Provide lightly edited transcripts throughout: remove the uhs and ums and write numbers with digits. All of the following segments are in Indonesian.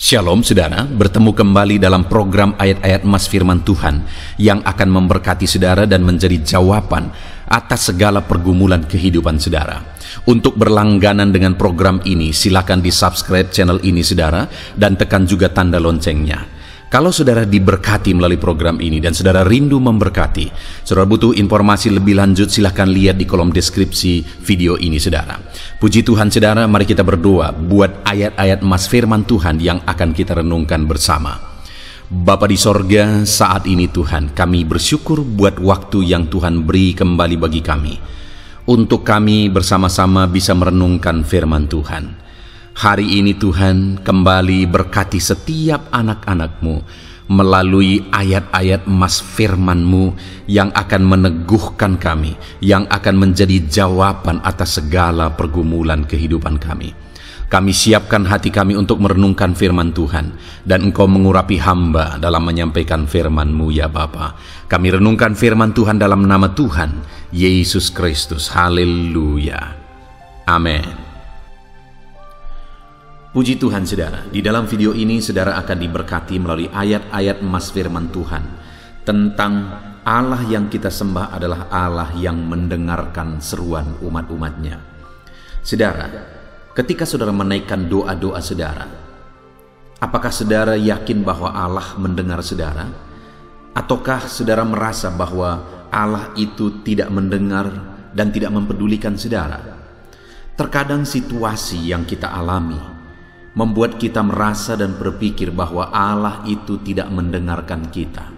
Shalom saudara, bertemu kembali dalam program ayat-ayat emas firman Tuhan yang akan memberkati saudara dan menjadi jawaban atas segala pergumulan kehidupan saudara. Untuk berlangganan dengan program ini, silakan di-subscribe channel ini saudara dan tekan juga tanda loncengnya. Kalau saudara diberkati melalui program ini dan saudara rindu memberkati, saudara butuh informasi lebih lanjut, silahkan lihat di kolom deskripsi video ini saudara. Puji Tuhan saudara, mari kita berdoa buat ayat-ayat emas firman Tuhan yang akan kita renungkan bersama. Bapa di sorga, saat ini Tuhan, kami bersyukur buat waktu yang Tuhan beri kembali bagi kami, untuk kami bersama-sama bisa merenungkan firman Tuhan. Hari ini Tuhan, kembali berkati setiap anak-anak-Mu melalui ayat-ayat emas firman-Mu yang akan meneguhkan kami, yang akan menjadi jawaban atas segala pergumulan kehidupan kami. Kami siapkan hati kami untuk merenungkan firman Tuhan, dan Engkau mengurapi hamba dalam menyampaikan firman-Mu ya Bapa. Kami renungkan firman Tuhan dalam nama Tuhan Yesus Kristus. Haleluya. Amin. Puji Tuhan saudara, di dalam video ini saudara akan diberkati melalui ayat-ayat emas firman Tuhan tentang Allah yang kita sembah adalah Allah yang mendengarkan seruan umat-umatnya. Saudara, ketika saudara menaikkan doa-doa saudara, apakah saudara yakin bahwa Allah mendengar saudara? Ataukah saudara merasa bahwa Allah itu tidak mendengar dan tidak mempedulikan saudara? Terkadang situasi yang kita alami membuat kita merasa dan berpikir bahwa Allah itu tidak mendengarkan kita.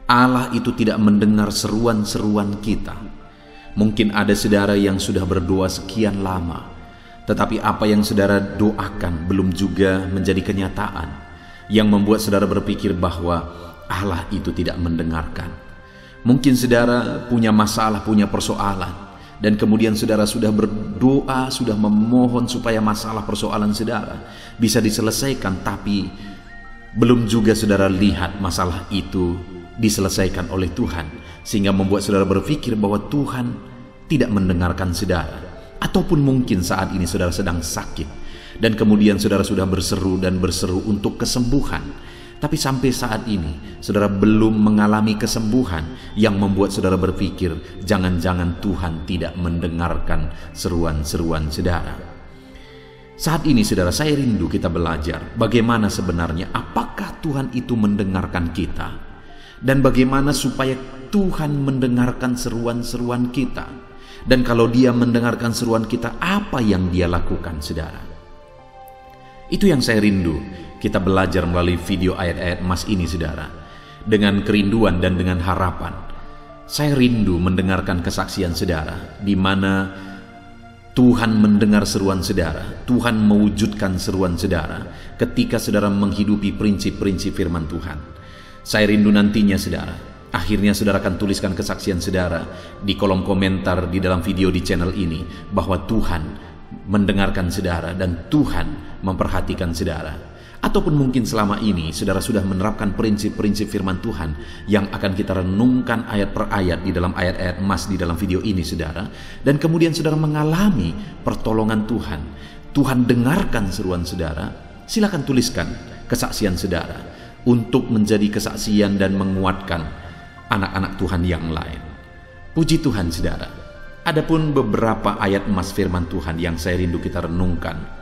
Allah itu tidak mendengar seruan-seruan kita. Mungkin ada saudara yang sudah berdoa sekian lama, tetapi apa yang saudara doakan belum juga menjadi kenyataan, yang membuat saudara berpikir bahwa Allah itu tidak mendengarkan. Mungkin saudara punya masalah, punya persoalan, dan kemudian saudara sudah berdoa, sudah memohon supaya masalah persoalan saudara bisa diselesaikan, tapi belum juga saudara lihat masalah itu diselesaikan oleh Tuhan, sehingga membuat saudara berpikir bahwa Tuhan tidak mendengarkan saudara. Ataupun mungkin saat ini saudara sedang sakit, dan kemudian saudara sudah berseru dan berseru untuk kesembuhan, tapi sampai saat ini saudara belum mengalami kesembuhan, yang membuat saudara berpikir jangan-jangan Tuhan tidak mendengarkan seruan-seruan saudara. Saat ini saudara, saya rindu kita belajar bagaimana sebenarnya, apakah Tuhan itu mendengarkan kita, dan bagaimana supaya Tuhan mendengarkan seruan-seruan kita. Dan kalau Dia mendengarkan seruan kita, apa yang Dia lakukan saudara? Itu yang saya rindu kita belajar melalui video ayat-ayat emas ini saudara. Dengan kerinduan dan dengan harapan, saya rindu mendengarkan kesaksian saudara, di mana Tuhan mendengar seruan saudara, Tuhan mewujudkan seruan saudara ketika saudara menghidupi prinsip-prinsip firman Tuhan. Saya rindu nantinya saudara, akhirnya saudara akan tuliskan kesaksian saudara di kolom komentar di dalam video di channel ini, bahwa Tuhan mendengarkan saudara dan Tuhan memperhatikan saudara. Ataupun mungkin selama ini saudara sudah menerapkan prinsip-prinsip firman Tuhan yang akan kita renungkan ayat per ayat di dalam ayat-ayat emas di dalam video ini saudara, dan kemudian saudara mengalami pertolongan Tuhan. Tuhan dengarkan seruan saudara. Silakan tuliskan kesaksian saudara untuk menjadi kesaksian dan menguatkan anak-anak Tuhan yang lain. Puji Tuhan saudara. Adapun beberapa ayat emas firman Tuhan yang saya rindu kita renungkan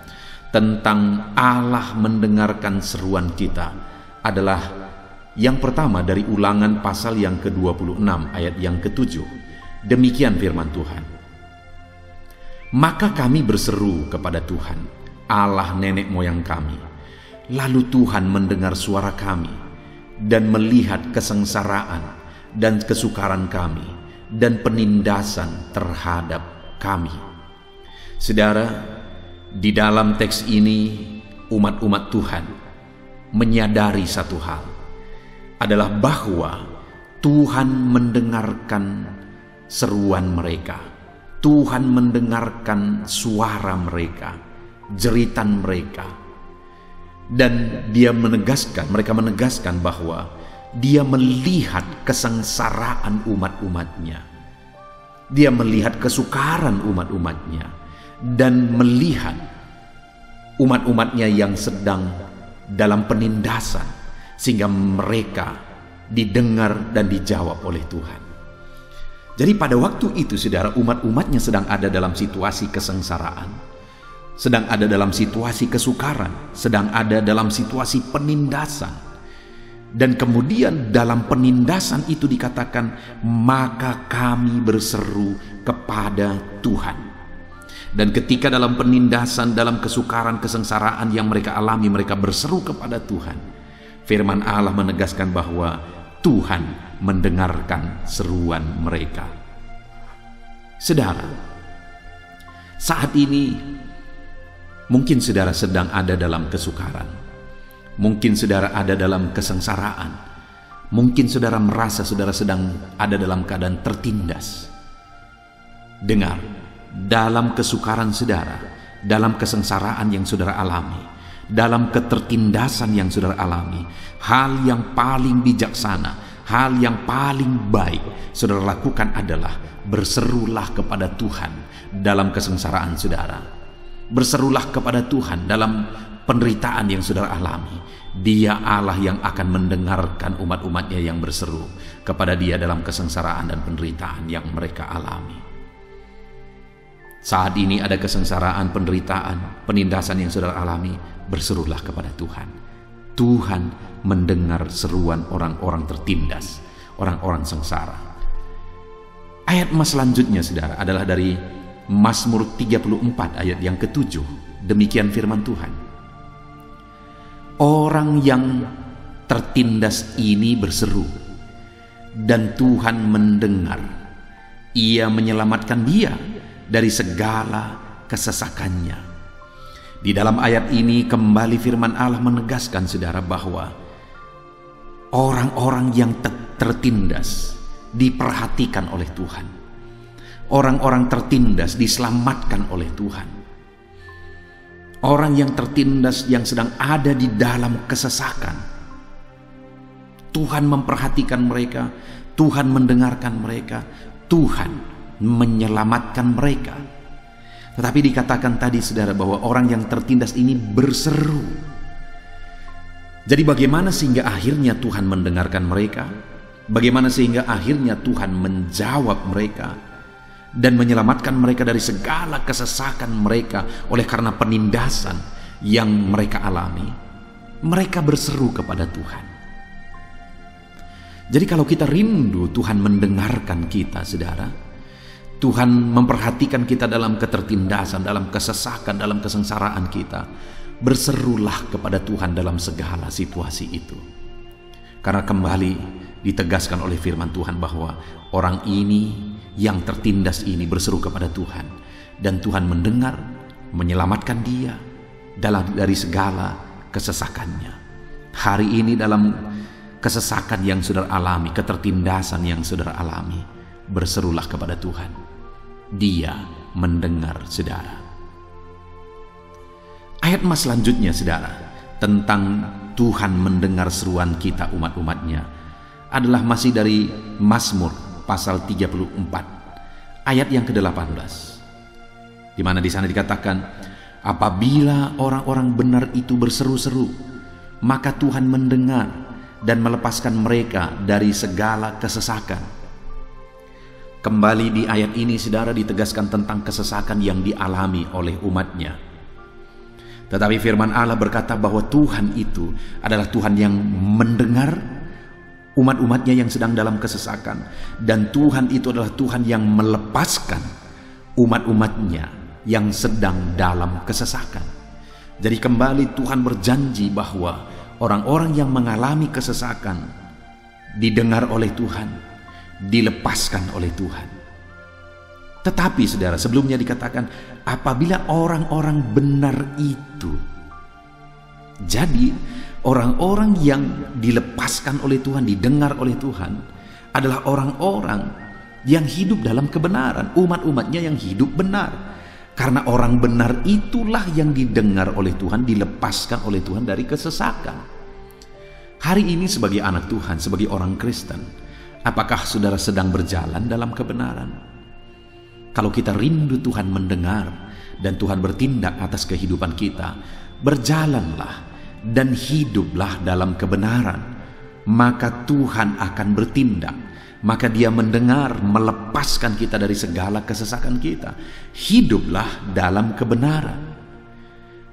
tentang Allah mendengarkan seruan kita adalah yang pertama dari Ulangan pasal yang ke-26 ayat yang ke-7. Demikian firman Tuhan. Maka kami berseru kepada Tuhan, Allah nenek moyang kami. Lalu Tuhan mendengar suara kami dan melihat kesengsaraan dan kesukaran kami dan penindasan terhadap kami. Saudara, di dalam teks ini umat-umat Tuhan menyadari satu hal, adalah bahwa Tuhan mendengarkan seruan mereka. Tuhan mendengarkan suara mereka, jeritan mereka. Dan mereka menegaskan bahwa Dia melihat kesengsaraan umat-umatnya. Dia melihat kesukaran umat-umatnya, dan melihat umat-umatnya yang sedang dalam penindasan, sehingga mereka didengar dan dijawab oleh Tuhan. Jadi pada waktu itu saudara, umat-umatnya sedang ada dalam situasi kesengsaraan, sedang ada dalam situasi kesukaran, sedang ada dalam situasi penindasan. Dan kemudian dalam penindasan itu dikatakan, maka kami berseru kepada Tuhan. Dan ketika dalam penindasan, dalam kesukaran, kesengsaraan yang mereka alami, mereka berseru kepada Tuhan. Firman Allah menegaskan bahwa Tuhan mendengarkan seruan mereka. Saudara, saat ini mungkin saudara sedang ada dalam kesukaran. Mungkin saudara ada dalam kesengsaraan. Mungkin saudara merasa saudara sedang ada dalam keadaan tertindas. Dengar, dalam kesukaran saudara, dalam kesengsaraan yang saudara alami, dalam ketertindasan yang saudara alami, hal yang paling bijaksana, hal yang paling baik saudara lakukan adalah berserulah kepada Tuhan dalam kesengsaraan saudara. Berserulah kepada Tuhan dalam penderitaan yang saudara alami. Dia Allah yang akan mendengarkan umat-umatnya yang berseru kepada Dia dalam kesengsaraan dan penderitaan yang mereka alami. Saat ini ada kesengsaraan, penderitaan, penindasan yang saudara alami, berserulah kepada Tuhan. Tuhan mendengar seruan orang-orang tertindas, orang-orang sengsara. Ayat emas selanjutnya saudara adalah dari Mazmur 34 ayat yang ke-7. Demikian firman Tuhan. Orang yang tertindas ini berseru, dan Tuhan mendengar. Ia menyelamatkan dia dari segala kesesakannya. Di dalam ayat ini kembali firman Allah menegaskan saudara bahwa orang-orang yang tertindas diperhatikan oleh Tuhan. Orang-orang tertindas diselamatkan oleh Tuhan. Orang yang tertindas yang sedang ada di dalam kesesakan, Tuhan memperhatikan mereka, Tuhan mendengarkan mereka, Tuhan menyelamatkan mereka. Tetapi dikatakan tadi saudara bahwa orang yang tertindas ini berseru. Jadi bagaimana sehingga akhirnya Tuhan mendengarkan mereka? Bagaimana sehingga akhirnya Tuhan menjawab mereka dan menyelamatkan mereka dari segala kesesakan mereka oleh karena penindasan yang mereka alami? Mereka berseru kepada Tuhan. Jadi kalau kita rindu Tuhan mendengarkan kita saudara, Tuhan memperhatikan kita dalam ketertindasan, dalam kesesakan, dalam kesengsaraan kita, berserulah kepada Tuhan dalam segala situasi itu. Karena kembali ditegaskan oleh firman Tuhan bahwa orang ini yang tertindas ini berseru kepada Tuhan, dan Tuhan mendengar, menyelamatkan dia dari segala kesesakannya. Hari ini dalam kesesakan yang saudara alami, ketertindasan yang saudara alami, berserulah kepada Tuhan. Dia mendengar saudara. Ayat emas selanjutnya saudara, tentang Tuhan mendengar seruan kita umat-umatnya, adalah masih dari Mazmur pasal 34 ayat yang ke-18, di mana di sana dikatakan, apabila orang-orang benar itu berseru-seru, maka Tuhan mendengar dan melepaskan mereka dari segala kesesakan. Kembali di ayat ini saudara ditegaskan tentang kesesakan yang dialami oleh umatnya. Tetapi firman Allah berkata bahwa Tuhan itu adalah Tuhan yang mendengar umat-umatnya yang sedang dalam kesesakan, dan Tuhan itu adalah Tuhan yang melepaskan umat-umatnya yang sedang dalam kesesakan. Jadi kembali Tuhan berjanji bahwa orang-orang yang mengalami kesesakan didengar oleh Tuhan, dilepaskan oleh Tuhan. Tetapi saudara, sebelumnya dikatakan apabila orang-orang benar itu. Jadi orang-orang yang dilepaskan oleh Tuhan, didengar oleh Tuhan, adalah orang-orang yang hidup dalam kebenaran, umat-umatnya yang hidup benar. Karena orang benar itulah yang didengar oleh Tuhan, dilepaskan oleh Tuhan dari kesesakan. Hari ini sebagai anak Tuhan, sebagai orang Kristen, apakah saudara sedang berjalan dalam kebenaran? Kalau kita rindu Tuhan mendengar dan Tuhan bertindak atas kehidupan kita, berjalanlah dan hiduplah dalam kebenaran, maka Tuhan akan bertindak. Maka Dia mendengar, melepaskan kita dari segala kesesakan kita. Hiduplah dalam kebenaran.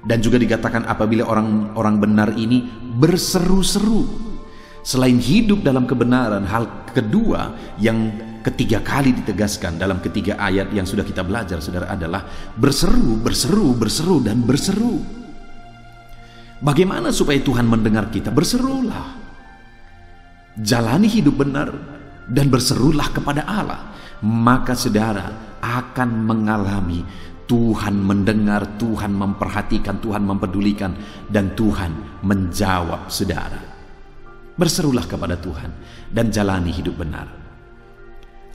Dan juga dikatakan apabila orang benar ini berseru-seru. Selain hidup dalam kebenaran, hal kedua yang ketiga kali ditegaskan dalam ketiga ayat yang sudah kita belajar, saudara, adalah berseru, berseru, berseru, dan berseru. Bagaimana supaya Tuhan mendengar kita? Berserulah. Jalani hidup benar dan berserulah kepada Allah. Maka saudara akan mengalami Tuhan mendengar, Tuhan memperhatikan, Tuhan mempedulikan, dan Tuhan menjawab saudara. Berserulah kepada Tuhan dan jalani hidup benar.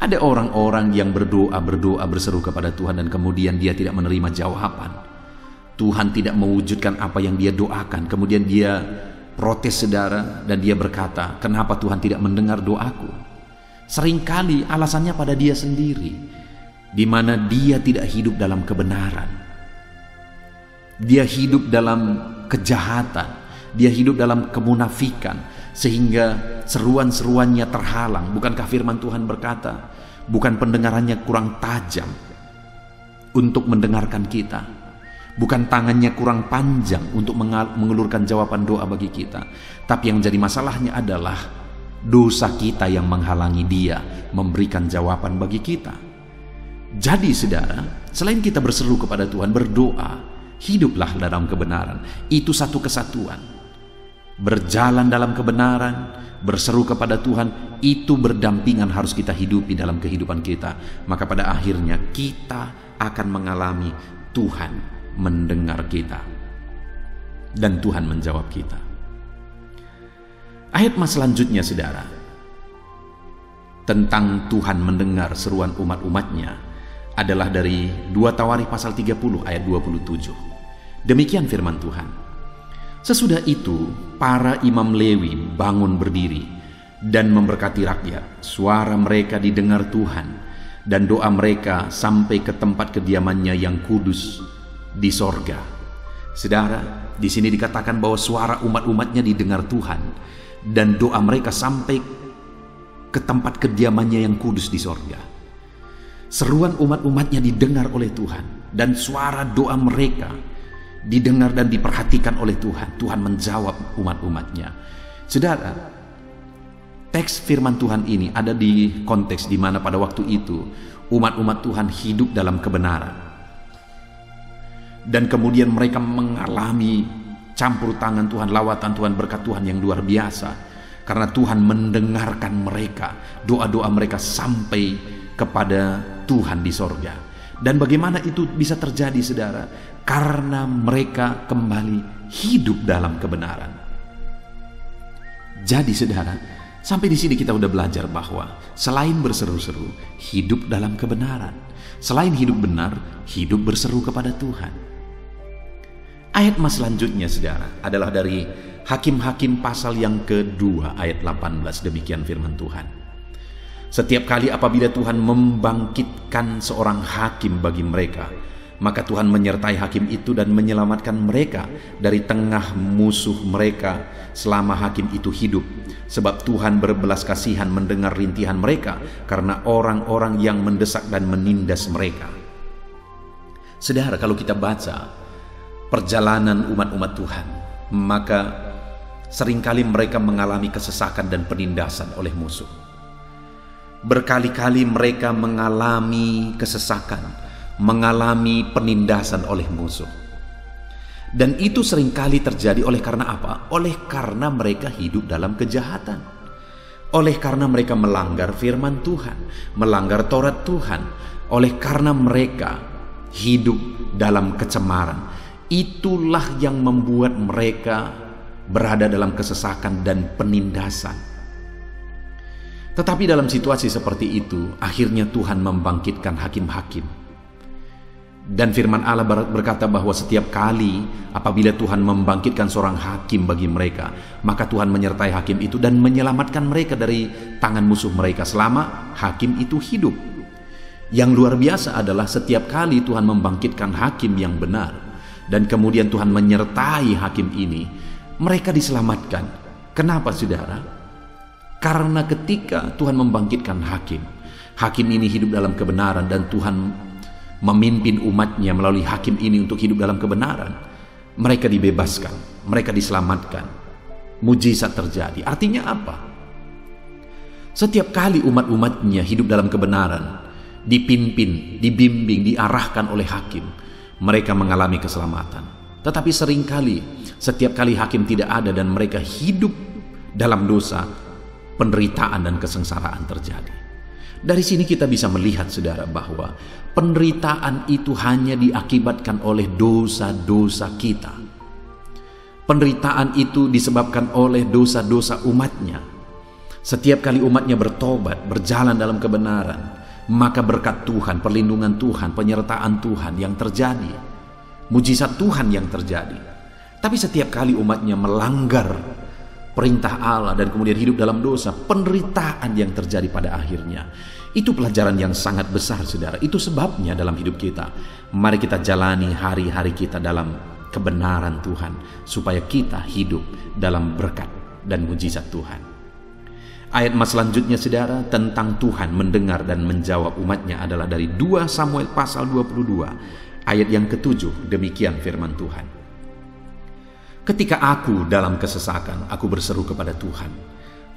Ada orang-orang yang berdoa berseru kepada Tuhan dan kemudian dia tidak menerima jawaban. Tuhan tidak mewujudkan apa yang dia doakan. Kemudian dia protes saudara dan dia berkata, kenapa Tuhan tidak mendengar doaku? Seringkali alasannya pada dia sendiri, di mana dia tidak hidup dalam kebenaran. Dia hidup dalam kejahatan, dia hidup dalam kemunafikan, sehingga seruan-seruannya terhalang. Bukankah firman Tuhan berkata, bukan pendengarannya kurang tajam untuk mendengarkan kita, bukan tangannya kurang panjang untuk mengulurkan jawaban doa bagi kita, tapi yang jadi masalahnya adalah dosa kita yang menghalangi Dia memberikan jawaban bagi kita. Jadi saudara, selain kita berseru kepada Tuhan, berdoa, hiduplah dalam kebenaran. Itu satu kesatuan. Berjalan dalam kebenaran, berseru kepada Tuhan, itu berdampingan harus kita hidupi dalam kehidupan kita. Maka pada akhirnya kita akan mengalami Tuhan mendengar kita dan Tuhan menjawab kita. Ayat mas selanjutnya saudara, tentang Tuhan mendengar seruan umat-umatnya adalah dari 2 Tawarikh pasal 30 ayat 27. Demikian firman Tuhan. Sesudah itu para imam Lewi bangun berdiri dan memberkati rakyat. Suara mereka didengar Tuhan dan doa mereka sampai ke tempat kediamannya yang kudus di sorga. Saudara, di sini dikatakan bahwa suara umat-umatnya didengar Tuhan dan doa mereka sampai ke tempat kediamannya yang kudus di sorga. Seruan umat-umatnya didengar oleh Tuhan dan suara doa mereka didengar dan diperhatikan oleh Tuhan. Tuhan menjawab umat-umatnya. Saudara, teks firman Tuhan ini ada di konteks di mana pada waktu itu umat-umat Tuhan hidup dalam kebenaran. Dan kemudian mereka mengalami campur tangan Tuhan, lawatan Tuhan, berkat Tuhan yang luar biasa. Karena Tuhan mendengarkan mereka, doa-doa mereka sampai kepada Tuhan di sorga. Dan bagaimana itu bisa terjadi saudara? Karena mereka kembali hidup dalam kebenaran. Jadi saudara, sampai di sini kita udah belajar bahwa selain berseru-seru, hidup dalam kebenaran. Selain hidup benar, hidup berseru kepada Tuhan. Ayat mas selanjutnya saudara adalah dari Hakim-Hakim pasal yang kedua ayat 18. Demikian firman Tuhan. Setiap kali apabila Tuhan membangkitkan seorang hakim bagi mereka, maka Tuhan menyertai hakim itu dan menyelamatkan mereka dari tengah musuh mereka selama hakim itu hidup. Sebab Tuhan berbelas kasihan mendengar rintihan mereka karena orang-orang yang mendesak dan menindas mereka. Saudara, kalau kita baca perjalanan umat-umat Tuhan, maka seringkali mereka mengalami kesesakan dan penindasan oleh musuh. Berkali-kali mereka mengalami kesesakan, mengalami penindasan oleh musuh. Dan itu seringkali terjadi oleh karena apa? Oleh karena mereka hidup dalam kejahatan. Oleh karena mereka melanggar firman Tuhan, melanggar Taurat Tuhan. Oleh karena mereka hidup dalam kecemaran. Itulah yang membuat mereka berada dalam kesesakan dan penindasan. Tetapi dalam situasi seperti itu, akhirnya Tuhan membangkitkan hakim-hakim. Dan firman Allah berkata bahwa setiap kali apabila Tuhan membangkitkan seorang hakim bagi mereka, maka Tuhan menyertai hakim itu dan menyelamatkan mereka dari tangan musuh mereka selama hakim itu hidup. Yang luar biasa adalah setiap kali Tuhan membangkitkan hakim yang benar, dan kemudian Tuhan menyertai hakim ini, mereka diselamatkan. Kenapa saudara? Karena ketika Tuhan membangkitkan hakim, hakim ini hidup dalam kebenaran dan Tuhan memimpin umatnya melalui hakim ini untuk hidup dalam kebenaran, mereka dibebaskan, mereka diselamatkan, mujizat terjadi. Artinya apa? Setiap kali umat-umatnya hidup dalam kebenaran, dipimpin, dibimbing, diarahkan oleh hakim, mereka mengalami keselamatan. Tetapi seringkali, setiap kali hakim tidak ada dan mereka hidup dalam dosa, penderitaan dan kesengsaraan terjadi. Dari sini kita bisa melihat saudara bahwa penderitaan itu hanya diakibatkan oleh dosa-dosa kita. Penderitaan itu disebabkan oleh dosa-dosa umatnya. Setiap kali umatnya bertobat, berjalan dalam kebenaran, maka berkat Tuhan, perlindungan Tuhan, penyertaan Tuhan yang terjadi, mujizat Tuhan yang terjadi. Tapi setiap kali umatnya melanggar perintah Allah dan kemudian hidup dalam dosa, penderitaan yang terjadi pada akhirnya. Itu pelajaran yang sangat besar saudara. Itu sebabnya dalam hidup kita, mari kita jalani hari-hari kita dalam kebenaran Tuhan, supaya kita hidup dalam berkat dan mujizat Tuhan. Ayat mas selanjutnya saudara, tentang Tuhan mendengar dan menjawab umatnya adalah dari 2 Samuel pasal 22 ayat yang ke-7. Demikian firman Tuhan. Ketika aku dalam kesesakan, aku berseru kepada Tuhan.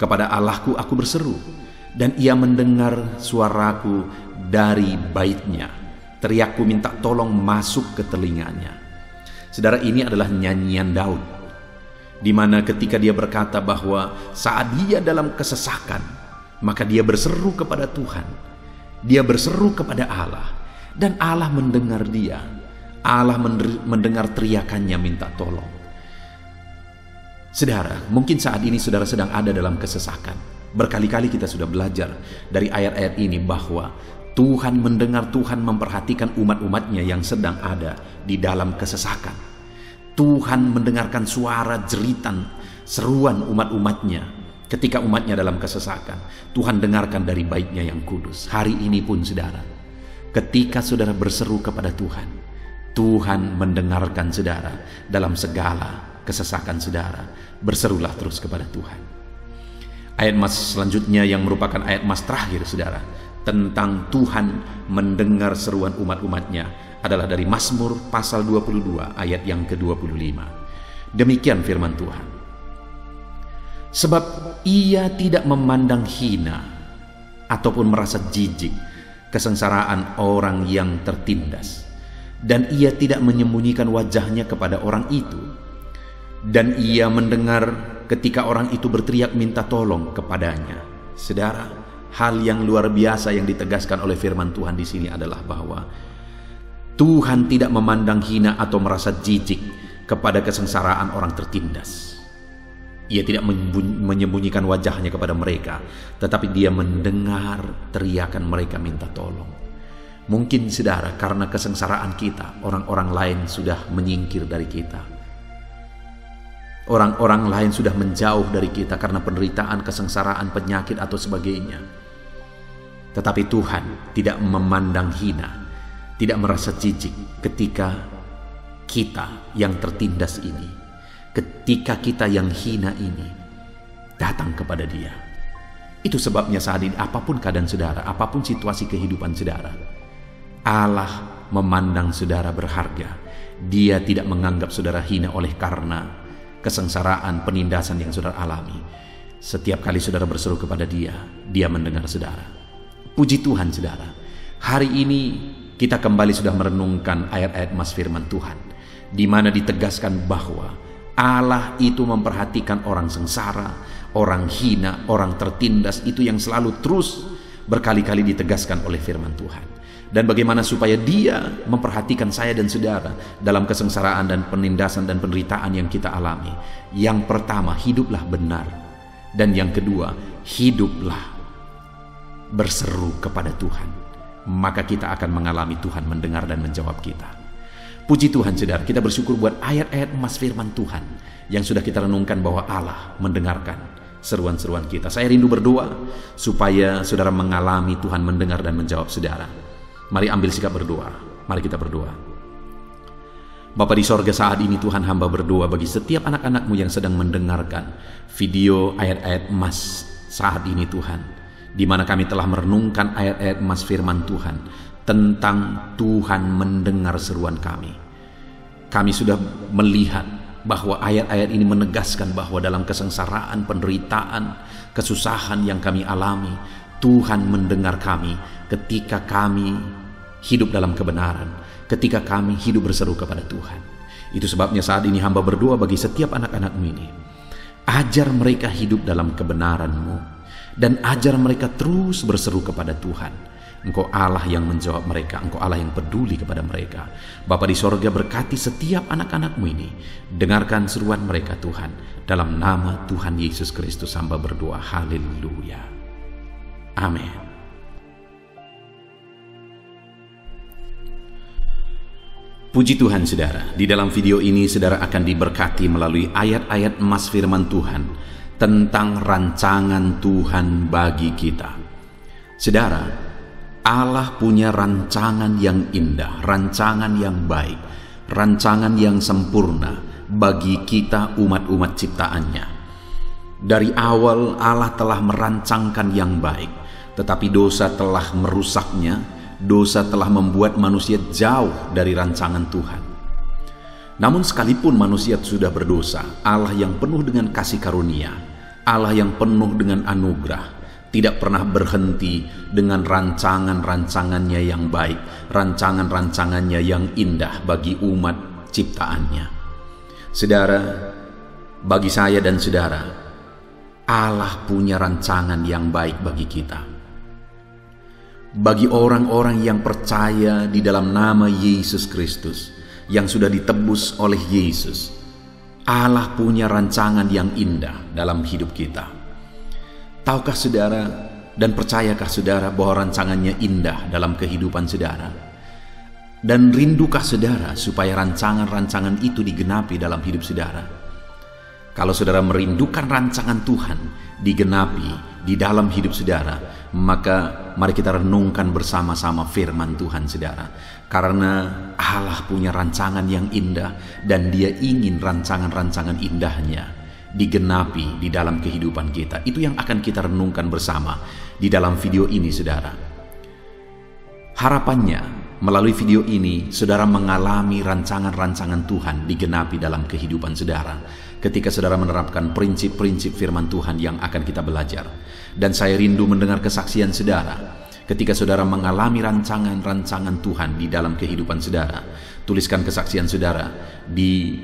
Kepada Allahku aku berseru, dan ia mendengar suaraku dari baitnya. Teriakku minta tolong masuk ke telinganya. Saudara, ini adalah nyanyian Daud, di mana ketika dia berkata bahwa saat dia dalam kesesakan, maka dia berseru kepada Tuhan. Dia berseru kepada Allah, dan Allah mendengar dia. Allah mendengar teriakannya minta tolong. Saudara, mungkin saat ini saudara sedang ada dalam kesesakan. Berkali-kali kita sudah belajar dari ayat-ayat ini bahwa Tuhan mendengar, Tuhan memperhatikan umat-umatnya yang sedang ada di dalam kesesakan. Tuhan mendengarkan suara jeritan, seruan umat-umatnya ketika umatnya dalam kesesakan. Tuhan dengarkan dari baitnya yang kudus. Hari ini pun saudara, ketika saudara berseru kepada Tuhan, Tuhan mendengarkan saudara dalam segala kesesakan saudara. Berserulah terus kepada Tuhan. Ayat mas selanjutnya yang merupakan ayat mas terakhir saudara, tentang Tuhan mendengar seruan umat-umatnya, adalah dari Mazmur pasal 22 ayat yang ke-25. Demikian firman Tuhan. Sebab ia tidak memandang hina ataupun merasa jijik kesengsaraan orang yang tertindas, dan ia tidak menyembunyikan wajahnya kepada orang itu. Dan ia mendengar ketika orang itu berteriak minta tolong kepadanya. Saudara, hal yang luar biasa yang ditegaskan oleh firman Tuhan di sini adalah bahwa Tuhan tidak memandang hina atau merasa jijik kepada kesengsaraan orang tertindas. Ia tidak menyembunyikan wajahnya kepada mereka, tetapi dia mendengar teriakan mereka minta tolong. Mungkin saudara, karena kesengsaraan kita, orang-orang lain sudah menyingkir dari kita. Orang-orang lain sudah menjauh dari kita karena penderitaan, kesengsaraan, penyakit atau sebagainya. Tetapi Tuhan tidak memandang hina, tidak merasa jijik ketika kita yang tertindas ini, ketika kita yang hina ini datang kepada Dia. Itu sebabnya saat ini apapun keadaan saudara, apapun situasi kehidupan saudara, Allah memandang saudara berharga. Dia tidak menganggap saudara hina oleh karena kesengsaraan, penindasan yang saudara alami. Setiap kali saudara berseru kepada Dia, Dia mendengar saudara. Puji Tuhan saudara, hari ini kita kembali sudah merenungkan ayat-ayat mas firman Tuhan, di mana ditegaskan bahwa Allah itu memperhatikan orang sengsara, orang hina, orang tertindas. Itu yang selalu terus berkali-kali ditegaskan oleh firman Tuhan. Dan bagaimana supaya Dia memperhatikan saya dan saudara dalam kesengsaraan dan penindasan dan penderitaan yang kita alami. Yang pertama, hiduplah benar. Dan yang kedua, hiduplah berseru kepada Tuhan. Maka kita akan mengalami Tuhan mendengar dan menjawab kita. Puji Tuhan saudara, kita bersyukur buat ayat-ayat emas firman Tuhan yang sudah kita renungkan bahwa Allah mendengarkan seruan-seruan kita. Saya rindu berdoa supaya saudara mengalami Tuhan mendengar dan menjawab saudara. Mari ambil sikap berdoa. Mari kita berdoa. Bapa di sorga, saat ini Tuhan, hamba berdoa bagi setiap anak-anak-Mu yang sedang mendengarkan video ayat-ayat emas saat ini Tuhan, di mana kami telah merenungkan ayat-ayat emas firman Tuhan tentang Tuhan mendengar seruan kami. Kami sudah melihat bahwa ayat-ayat ini menegaskan bahwa dalam kesengsaraan, penderitaan, kesusahan yang kami alami, Tuhan mendengar kami ketika kami hidup dalam kebenaran, ketika kami hidup berseru kepada Tuhan. Itu sebabnya saat ini hamba berdoa bagi setiap anak-anak-Mu ini. Ajar mereka hidup dalam kebenaran-Mu, dan ajar mereka terus berseru kepada Tuhan. Engkau Allah yang menjawab mereka, Engkau Allah yang peduli kepada mereka. Bapa di sorga, berkati setiap anak-anak-Mu ini. Dengarkan seruan mereka Tuhan. Dalam nama Tuhan Yesus Kristus hamba berdoa. Haleluya. Amin. Puji Tuhan saudara, di dalam video ini saudara akan diberkati melalui ayat-ayat emas firman Tuhan tentang rancangan Tuhan bagi kita. Saudara, Allah punya rancangan yang indah, rancangan yang baik, rancangan yang sempurna bagi kita umat-umat ciptaannya. Dari awal Allah telah merancangkan yang baik, tetapi dosa telah merusaknya. Dosa telah membuat manusia jauh dari rancangan Tuhan. Namun sekalipun manusia sudah berdosa, Allah yang penuh dengan kasih karunia, Allah yang penuh dengan anugerah, tidak pernah berhenti dengan rancangan-rancangannya yang baik, rancangan-rancangannya yang indah bagi umat ciptaannya. Saudara, bagi saya dan saudara, Allah punya rancangan yang baik bagi kita. Bagi orang-orang yang percaya di dalam nama Yesus Kristus, yang sudah ditebus oleh Yesus, Allah punya rancangan yang indah dalam hidup kita. Tahukah saudara dan percayakah saudara bahwa rancangannya indah dalam kehidupan saudara? Dan rindukah saudara supaya rancangan-rancangan itu digenapi dalam hidup saudara? Kalau saudara merindukan rancangan Tuhan digenapi di dalam hidup saudara, maka mari kita renungkan bersama-sama firman Tuhan saudara. Karena Allah punya rancangan yang indah, dan Dia ingin rancangan-rancangan indahnya digenapi di dalam kehidupan kita. Itu yang akan kita renungkan bersama di dalam video ini saudara. Harapannya melalui video ini saudara mengalami rancangan-rancangan Tuhan digenapi dalam kehidupan saudara ketika saudara menerapkan prinsip-prinsip firman Tuhan yang akan kita belajar. Dan saya rindu mendengar kesaksian saudara ketika saudara mengalami rancangan-rancangan Tuhan di dalam kehidupan saudara. Tuliskan kesaksian saudara di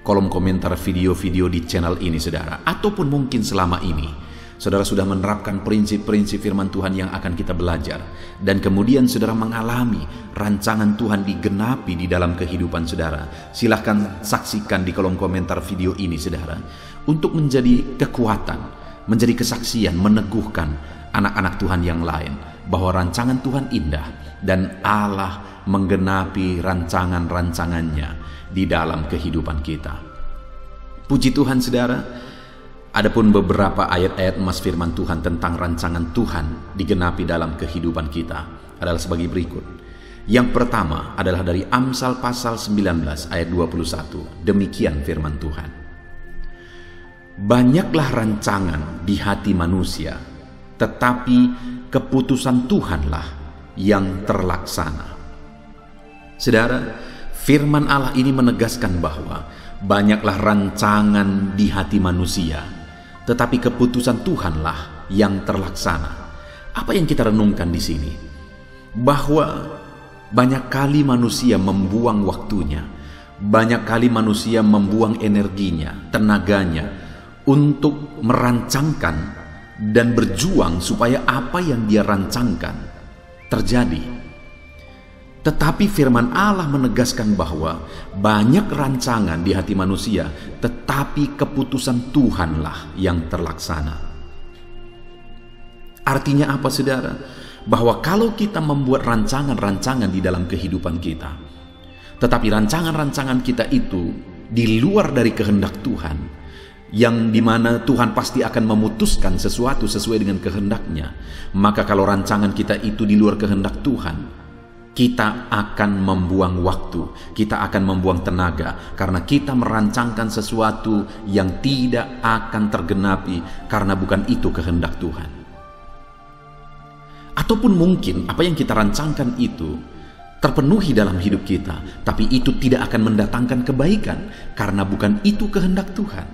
kolom komentar video-video di channel ini saudara. Ataupun mungkin selama ini saudara sudah menerapkan prinsip-prinsip firman Tuhan yang akan kita belajar, dan kemudian saudara mengalami rancangan Tuhan digenapi di dalam kehidupan saudara. Silahkan saksikan di kolom komentar video ini saudara, untuk menjadi kekuatan, menjadi kesaksian, meneguhkan anak-anak Tuhan yang lain bahwa rancangan Tuhan indah, dan Allah menggenapi rancangan-rancangannya di dalam kehidupan kita. Puji Tuhan saudara. Adapun beberapa ayat-ayat emas firman Tuhan tentang rancangan Tuhan digenapi dalam kehidupan kita adalah sebagai berikut. Yang pertama adalah dari Amsal pasal 19 ayat 21. Demikian firman Tuhan. Banyaklah rancangan di hati manusia, tetapi keputusan Tuhanlah yang terlaksana. Saudara, firman Allah ini menegaskan bahwa banyaklah rancangan di hati manusia, tetapi keputusan Tuhanlah yang terlaksana. Apa yang kita renungkan di sini? Bahwa banyak kali manusia membuang waktunya, banyak kali manusia membuang energinya, tenaganya untuk merancangkan dan berjuang supaya apa yang dia rancangkan terjadi. Tetapi firman Allah menegaskan bahwa banyak rancangan di hati manusia, tetapi keputusan Tuhanlah yang terlaksana. Artinya apa saudara? Bahwa kalau kita membuat rancangan-rancangan di dalam kehidupan kita, tetapi rancangan-rancangan kita itu di luar dari kehendak Tuhan, yang dimana Tuhan pasti akan memutuskan sesuatu sesuai dengan kehendaknya, maka kalau rancangan kita itu di luar kehendak Tuhan, kita akan membuang waktu, kita akan membuang tenaga, karena kita merancangkan sesuatu yang tidak akan tergenapi, karena bukan itu kehendak Tuhan. Ataupun mungkin apa yang kita rancangkan itu terpenuhi dalam hidup kita, tapi itu tidak akan mendatangkan kebaikan, karena bukan itu kehendak Tuhan.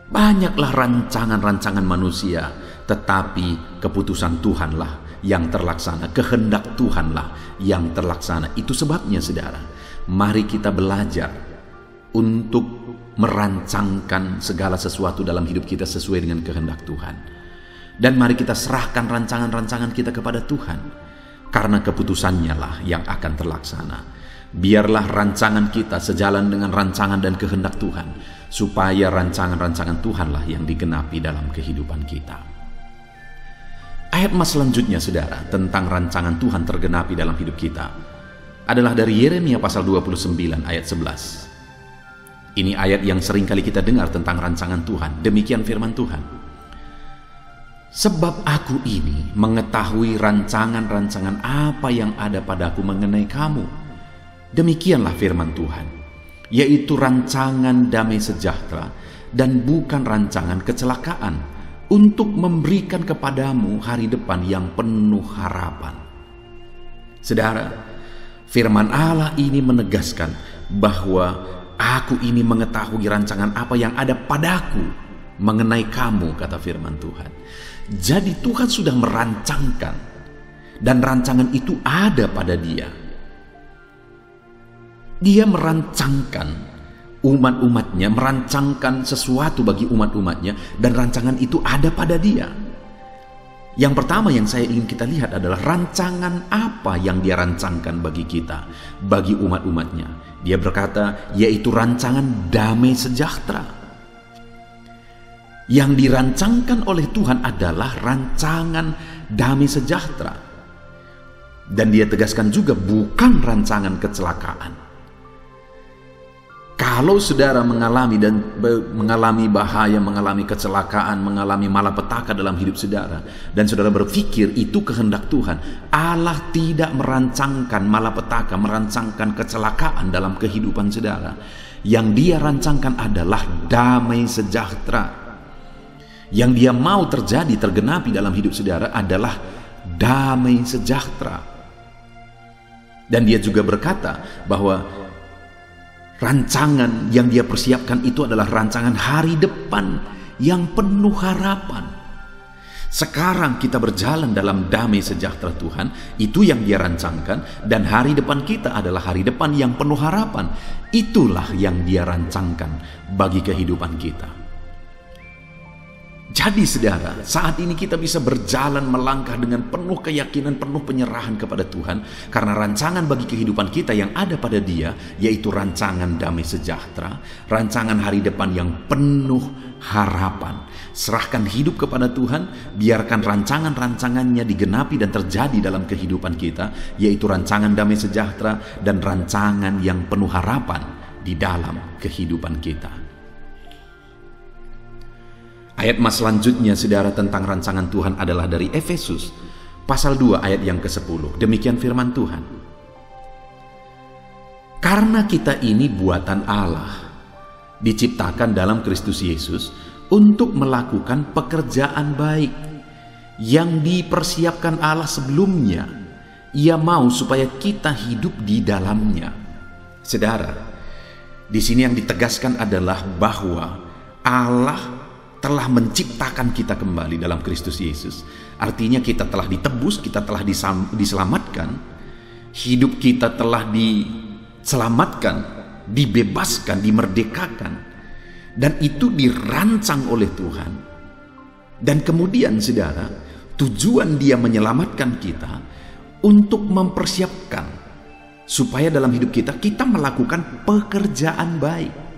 Banyaklah rancangan-rancangan manusia, tetapi keputusan Tuhanlah yang terlaksana, kehendak Tuhanlah yang terlaksana. Itu sebabnya, saudara, mari kita belajar untuk merancangkan segala sesuatu dalam hidup kita sesuai dengan kehendak Tuhan. Dan mari kita serahkan rancangan-rancangan kita kepada Tuhan, karena keputusannya lah yang akan terlaksana. Biarlah rancangan kita sejalan dengan rancangan dan kehendak Tuhan, supaya rancangan-rancangan Tuhanlah yang digenapi dalam kehidupan kita. Ayat mas selanjutnya, saudara, tentang rancangan Tuhan tergenapi dalam hidup kita adalah dari Yeremia pasal 29 ayat 11. Ini ayat yang sering kali kita dengar tentang rancangan Tuhan. Demikian firman Tuhan. Sebab aku ini mengetahui rancangan-rancangan apa yang ada padaku mengenai kamu. Demikianlah firman Tuhan, yaitu rancangan damai sejahtera dan bukan rancangan kecelakaan, untuk memberikan kepadamu hari depan yang penuh harapan. Saudara, firman Allah ini menegaskan bahwa aku ini mengetahui rancangan apa yang ada padaku mengenai kamu, kata firman Tuhan. Jadi Tuhan sudah merancangkan, dan rancangan itu ada pada Dia. Dia merancangkan umat-umatnya, merancangkan sesuatu bagi umat-umatnya, dan rancangan itu ada pada Dia. Yang pertama yang saya ingin kita lihat adalah rancangan apa yang Dia rancangkan bagi kita, bagi umat-umatnya. Dia berkata, yaitu rancangan damai sejahtera. Yang dirancangkan oleh Tuhan adalah rancangan damai sejahtera. Dan Dia tegaskan juga bukan rancangan kecelakaan. Kalau saudara mengalami bahaya, mengalami kecelakaan, mengalami malapetaka dalam hidup saudara, dan saudara berpikir itu kehendak Tuhan, Allah tidak merancangkan malapetaka, merancangkan kecelakaan dalam kehidupan saudara. Yang Dia rancangkan adalah damai sejahtera. Yang Dia mau terjadi, tergenapi dalam hidup saudara adalah damai sejahtera. Dan Dia juga berkata bahwa rancangan yang Dia persiapkan itu adalah rancangan hari depan yang penuh harapan. Sekarang kita berjalan dalam damai sejahtera Tuhan, itu yang Dia rancangkan, dan hari depan kita adalah hari depan yang penuh harapan. Itulah yang Dia rancangkan bagi kehidupan kita. Jadi saudara, saat ini kita bisa berjalan melangkah dengan penuh keyakinan, penuh penyerahan kepada Tuhan, karena rancangan bagi kehidupan kita yang ada pada Dia, yaitu rancangan damai sejahtera, rancangan hari depan yang penuh harapan. Serahkan hidup kepada Tuhan, biarkan rancangan-rancangannya digenapi dan terjadi dalam kehidupan kita, yaitu rancangan damai sejahtera dan rancangan yang penuh harapan di dalam kehidupan kita. Ayat mas selanjutnya, saudara, tentang rancangan Tuhan adalah dari Efesus pasal 2 ayat yang ke-10. Demikian firman Tuhan. Karena kita ini buatan Allah, diciptakan dalam Kristus Yesus untuk melakukan pekerjaan baik yang dipersiapkan Allah sebelumnya. Ia mau supaya kita hidup di dalamnya. Saudara, di sini yang ditegaskan adalah bahwa Allah telah menciptakan kita kembali dalam Kristus Yesus. Artinya kita telah ditebus, kita telah diselamatkan, hidup kita telah diselamatkan, dibebaskan, dimerdekakan, dan itu dirancang oleh Tuhan. Dan kemudian saudara, tujuan Dia menyelamatkan kita untuk mempersiapkan supaya dalam hidup kita melakukan pekerjaan baik.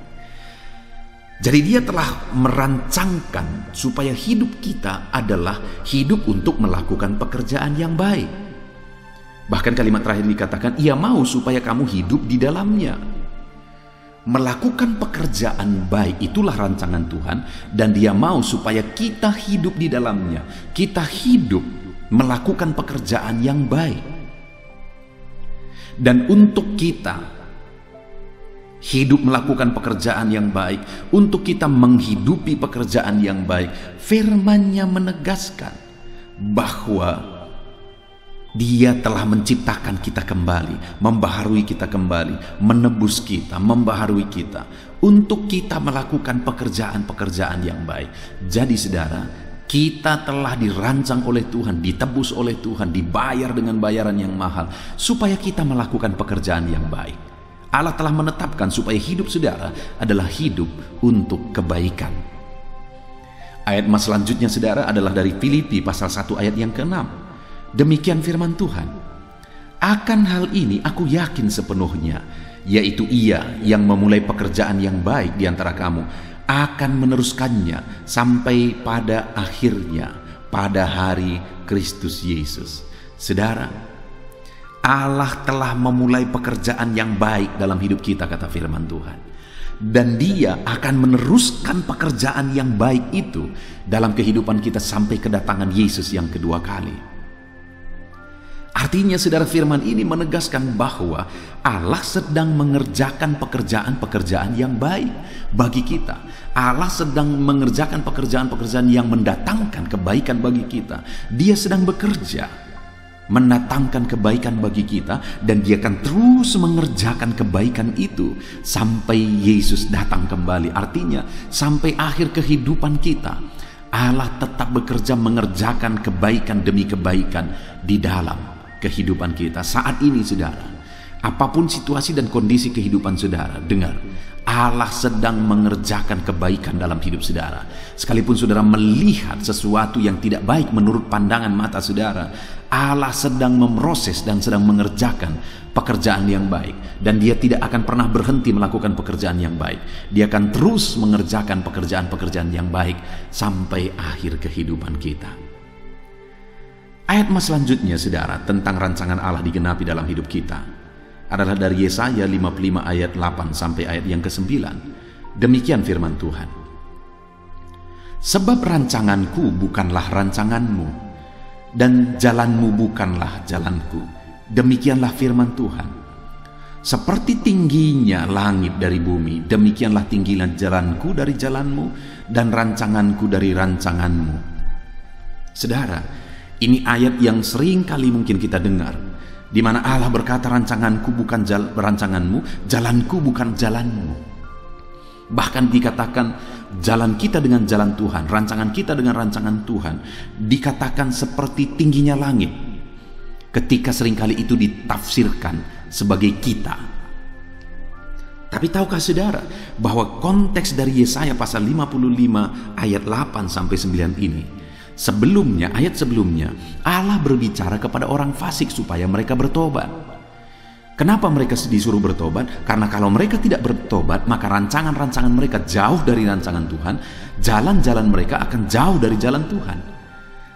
Jadi Dia telah merancangkan supaya hidup kita adalah hidup untuk melakukan pekerjaan yang baik. Bahkan kalimat terakhir dikatakan, Ia mau supaya kamu hidup di dalamnya. Melakukan pekerjaan baik itulah rancangan Tuhan, dan Dia mau supaya kita hidup di dalamnya. Kita hidup melakukan pekerjaan yang baik. Dan untuk kita hidup melakukan pekerjaan yang baik, untuk kita menghidupi pekerjaan yang baik, firman-Nya menegaskan bahwa Dia telah menciptakan kita kembali, membaharui kita kembali, menebus kita, membaharui kita, untuk kita melakukan pekerjaan-pekerjaan yang baik. Jadi saudara, kita telah dirancang oleh Tuhan, ditebus oleh Tuhan, dibayar dengan bayaran yang mahal, supaya kita melakukan pekerjaan yang baik. Allah telah menetapkan supaya hidup saudara adalah hidup untuk kebaikan. Ayat mas selanjutnya saudara adalah dari Filipi pasal 1 ayat yang ke-6. Demikian firman Tuhan, akan hal ini aku yakin sepenuhnya, yaitu Ia yang memulai pekerjaan yang baik di antara kamu akan meneruskannya sampai pada akhirnya, pada hari Kristus Yesus. Saudara, Allah telah memulai pekerjaan yang baik dalam hidup kita, kata firman Tuhan, dan Dia akan meneruskan pekerjaan yang baik itu dalam kehidupan kita sampai kedatangan Yesus yang kedua kali. Artinya saudara, firman ini menegaskan bahwa Allah sedang mengerjakan pekerjaan-pekerjaan yang baik bagi kita. Allah sedang mengerjakan pekerjaan-pekerjaan yang mendatangkan kebaikan bagi kita. Dia sedang bekerja mendatangkan kebaikan bagi kita, dan Dia akan terus mengerjakan kebaikan itu sampai Yesus datang kembali. Artinya sampai akhir kehidupan kita, Allah tetap bekerja mengerjakan kebaikan demi kebaikan di dalam kehidupan kita. Saat ini saudara, apapun situasi dan kondisi kehidupan saudara, dengar, Allah sedang mengerjakan kebaikan dalam hidup saudara. Sekalipun saudara melihat sesuatu yang tidak baik menurut pandangan mata saudara, Allah sedang memproses dan sedang mengerjakan pekerjaan yang baik, dan Dia tidak akan pernah berhenti melakukan pekerjaan yang baik. Dia akan terus mengerjakan pekerjaan-pekerjaan yang baik sampai akhir kehidupan kita. Ayat mas selanjutnya saudara, tentang rancangan Allah digenapi dalam hidup kita, adalah dari Yesaya 55 ayat 8 sampai ayat yang ke-9. Demikian firman Tuhan, sebab rancanganku bukanlah rancanganmu, dan jalanmu bukanlah jalanku. Demikianlah firman Tuhan, seperti tingginya langit dari bumi, demikianlah tingginya jalanku dari jalanmu, dan rancanganku dari rancanganmu. Saudara, ini ayat yang sering kali mungkin kita dengar, di mana Allah berkata, rancanganku bukan rancanganmu, jalanku bukan jalanmu. Bahkan dikatakan jalan kita dengan jalan Tuhan, rancangan kita dengan rancangan Tuhan, dikatakan seperti tingginya langit, ketika seringkali itu ditafsirkan sebagai kita. Tapi tahukah saudara bahwa konteks dari Yesaya pasal 55 ayat 8 sampai 9 ini, sebelumnya, ayat sebelumnya, Allah berbicara kepada orang fasik supaya mereka bertobat. Kenapa mereka disuruh bertobat? Karena kalau mereka tidak bertobat, maka rancangan-rancangan mereka jauh dari rancangan Tuhan, jalan-jalan mereka akan jauh dari jalan Tuhan.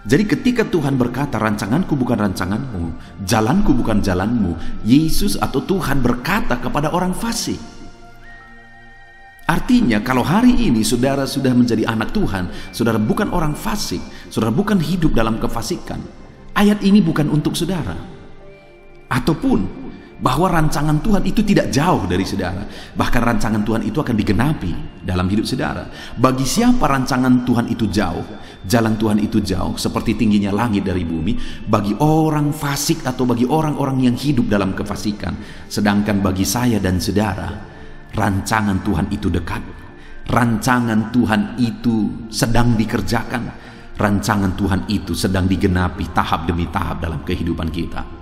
Jadi ketika Tuhan berkata, rancanganku bukan rancanganmu, jalanku bukan jalanmu, Yesus atau Tuhan berkata kepada orang fasik. Artinya kalau hari ini saudara sudah menjadi anak Tuhan, saudara bukan orang fasik, saudara bukan hidup dalam kefasikan, ayat ini bukan untuk saudara. Ataupun bahwa rancangan Tuhan itu tidak jauh dari saudara, bahkan rancangan Tuhan itu akan digenapi dalam hidup saudara. Bagi siapa rancangan Tuhan itu jauh, jalan Tuhan itu jauh seperti tingginya langit dari bumi, bagi orang fasik atau bagi orang-orang yang hidup dalam kefasikan. Sedangkan bagi saya dan saudara, rancangan Tuhan itu dekat, rancangan Tuhan itu sedang dikerjakan, rancangan Tuhan itu sedang digenapi tahap demi tahap dalam kehidupan kita.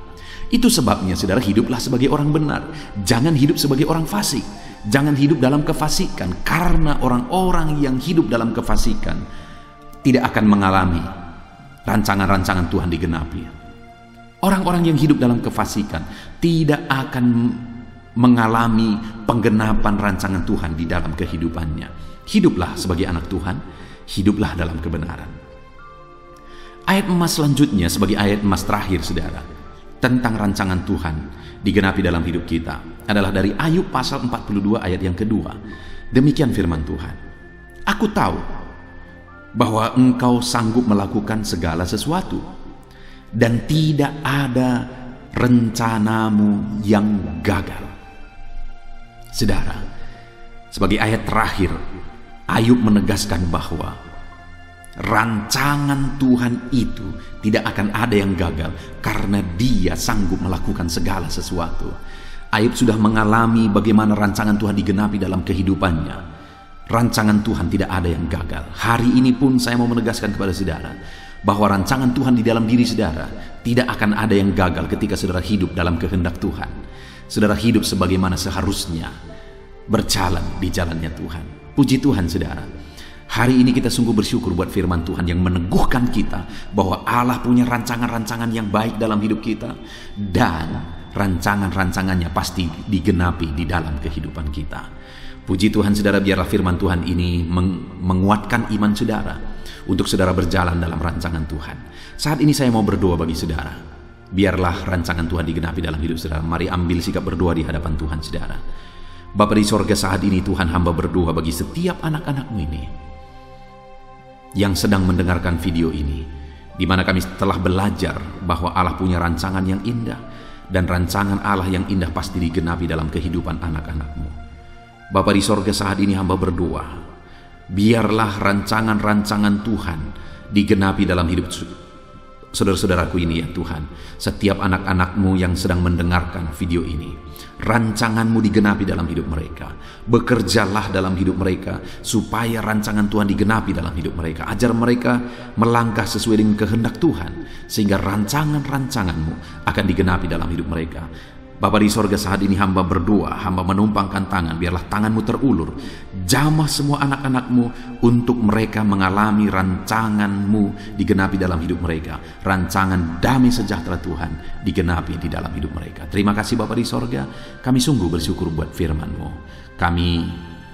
Itu sebabnya saudara, hiduplah sebagai orang benar, jangan hidup sebagai orang fasik, jangan hidup dalam kefasikan, karena orang-orang yang hidup dalam kefasikan tidak akan mengalami rancangan-rancangan Tuhan digenapi. Orang-orang yang hidup dalam kefasikan tidak akan mengalami penggenapan rancangan Tuhan di dalam kehidupannya. Hiduplah sebagai anak Tuhan, hiduplah dalam kebenaran. Ayat emas selanjutnya sebagai ayat emas terakhir saudara, tentang rancangan Tuhan digenapi dalam hidup kita, adalah dari Ayub pasal 42 ayat yang kedua. Demikian firman Tuhan, aku tahu bahwa engkau sanggup melakukan segala sesuatu, dan tidak ada rencanamu yang gagal. Saudara, sebagai ayat terakhir, Ayub menegaskan bahwa rancangan Tuhan itu tidak akan ada yang gagal karena Dia sanggup melakukan segala sesuatu. Ayub sudah mengalami bagaimana rancangan Tuhan digenapi dalam kehidupannya. Rancangan Tuhan tidak ada yang gagal. Hari ini pun saya mau menegaskan kepada saudara bahwa rancangan Tuhan di dalam diri saudara tidak akan ada yang gagal ketika saudara hidup dalam kehendak Tuhan. Saudara hidup sebagaimana seharusnya berjalan di jalannya Tuhan. Puji Tuhan saudara. Hari ini kita sungguh bersyukur buat firman Tuhan yang meneguhkan kita bahwa Allah punya rancangan-rancangan yang baik dalam hidup kita, dan rancangan-rancangannya pasti digenapi di dalam kehidupan kita. Puji Tuhan saudara, biarlah firman Tuhan ini menguatkan iman saudara untuk saudara berjalan dalam rancangan Tuhan. Saat ini saya mau berdoa bagi saudara. Biarlah rancangan Tuhan digenapi dalam hidup saudara. Mari ambil sikap berdoa di hadapan Tuhan saudara. Bapa di sorga, saat ini Tuhan hamba berdoa bagi setiap anak-anak-Mu ini yang sedang mendengarkan video ini, di mana kami telah belajar bahwa Allah punya rancangan yang indah, dan rancangan Allah yang indah pasti digenapi dalam kehidupan anak-anak-Mu. Bapa di sorga, saat ini hamba berdoa, biarlah rancangan-rancangan Tuhan digenapi dalam hidup saudara-saudaraku ini ya Tuhan. Setiap anak-anak-Mu yang sedang mendengarkan video ini, rancangan-Mu digenapi dalam hidup mereka. Bekerjalah dalam hidup mereka supaya rancangan Tuhan digenapi dalam hidup mereka. Ajar mereka melangkah sesuai dengan kehendak Tuhan, sehingga rancangan-rancangan-Mu akan digenapi dalam hidup mereka. Bapa di sorga, saat ini hamba berdoa, hamba menumpangkan tangan, biarlah tangan-Mu terulur, jamah semua anak-anak-Mu untuk mereka mengalami rancangan-Mu digenapi dalam hidup mereka. Rancangan damai sejahtera Tuhan digenapi di dalam hidup mereka. Terima kasih Bapa di sorga, kami sungguh bersyukur buat firman-Mu. Kami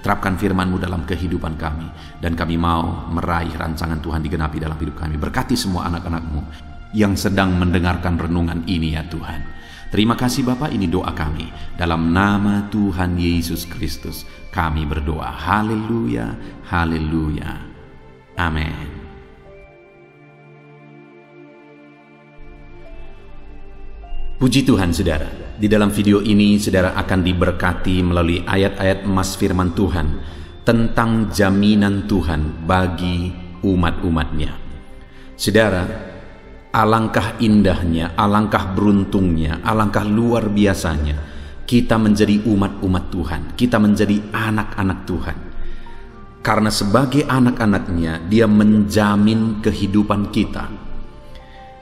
terapkan firman-Mu dalam kehidupan kami, dan kami mau meraih rancangan Tuhan digenapi dalam hidup kami. Berkati semua anak-anak-Mu yang sedang mendengarkan renungan ini ya Tuhan. Terima kasih Bapa, ini doa kami. Dalam nama Tuhan Yesus Kristus kami berdoa. Haleluya, haleluya. Amin. Puji Tuhan saudara. Di dalam video ini saudara akan diberkati melalui ayat-ayat emas firman Tuhan tentang jaminan Tuhan bagi umat-umatnya. Saudara, alangkah indahnya, alangkah beruntungnya, alangkah luar biasanya kita menjadi umat-umat Tuhan, kita menjadi anak-anak Tuhan. Karena sebagai anak-anaknya, Dia menjamin kehidupan kita.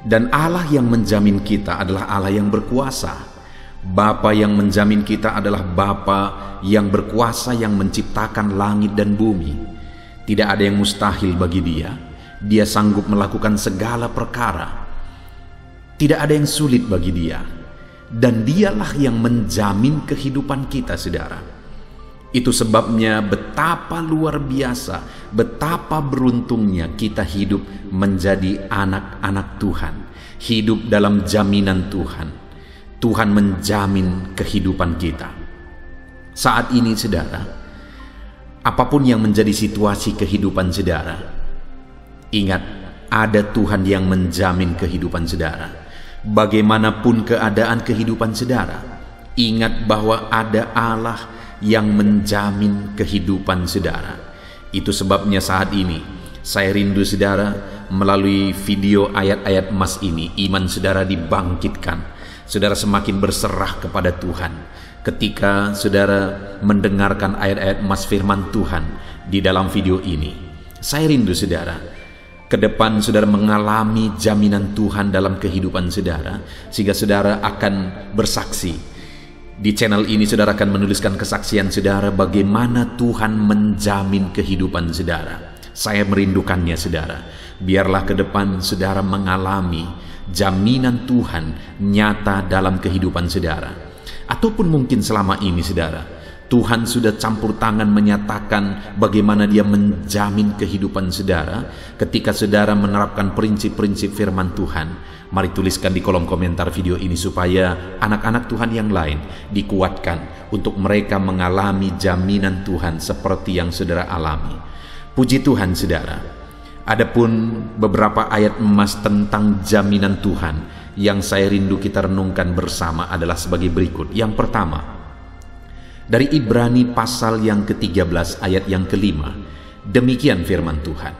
Dan Allah yang menjamin kita adalah Allah yang berkuasa. Bapa yang menjamin kita adalah Bapa yang berkuasa, yang menciptakan langit dan bumi. Tidak ada yang mustahil bagi Dia. Dia sanggup melakukan segala perkara. Tidak ada yang sulit bagi Dia. Dan Dialah yang menjamin kehidupan kita, saudara. Itu sebabnya betapa luar biasa, betapa beruntungnya kita hidup menjadi anak-anak Tuhan. Hidup dalam jaminan Tuhan. Tuhan menjamin kehidupan kita. Saat ini, saudara, apapun yang menjadi situasi kehidupan saudara, ingat, ada Tuhan yang menjamin kehidupan saudara. Bagaimanapun keadaan kehidupan saudara, ingat bahwa ada Allah yang menjamin kehidupan saudara. Itu sebabnya saat ini saya rindu saudara, melalui video ayat-ayat emas ini, iman saudara dibangkitkan. Saudara semakin berserah kepada Tuhan ketika saudara mendengarkan ayat-ayat emas firman Tuhan di dalam video ini. Saya rindu saudara, ke depan saudara mengalami jaminan Tuhan dalam kehidupan saudara, sehingga saudara akan bersaksi. Di channel ini saudara akan menuliskan kesaksian saudara bagaimana Tuhan menjamin kehidupan saudara. Saya merindukannya saudara. Biarlah ke depan saudara mengalami jaminan Tuhan nyata dalam kehidupan saudara. Ataupun mungkin selama ini saudara, Tuhan sudah campur tangan menyatakan bagaimana Dia menjamin kehidupan saudara ketika saudara menerapkan prinsip-prinsip firman Tuhan. Mari tuliskan di kolom komentar video ini supaya anak-anak Tuhan yang lain dikuatkan untuk mereka mengalami jaminan Tuhan seperti yang saudara alami. Puji Tuhan saudara. Adapun beberapa ayat emas tentang jaminan Tuhan yang saya rindu kita renungkan bersama adalah sebagai berikut. Yang pertama, dari Ibrani pasal yang ke-13 ayat yang ke-5. Demikian firman Tuhan.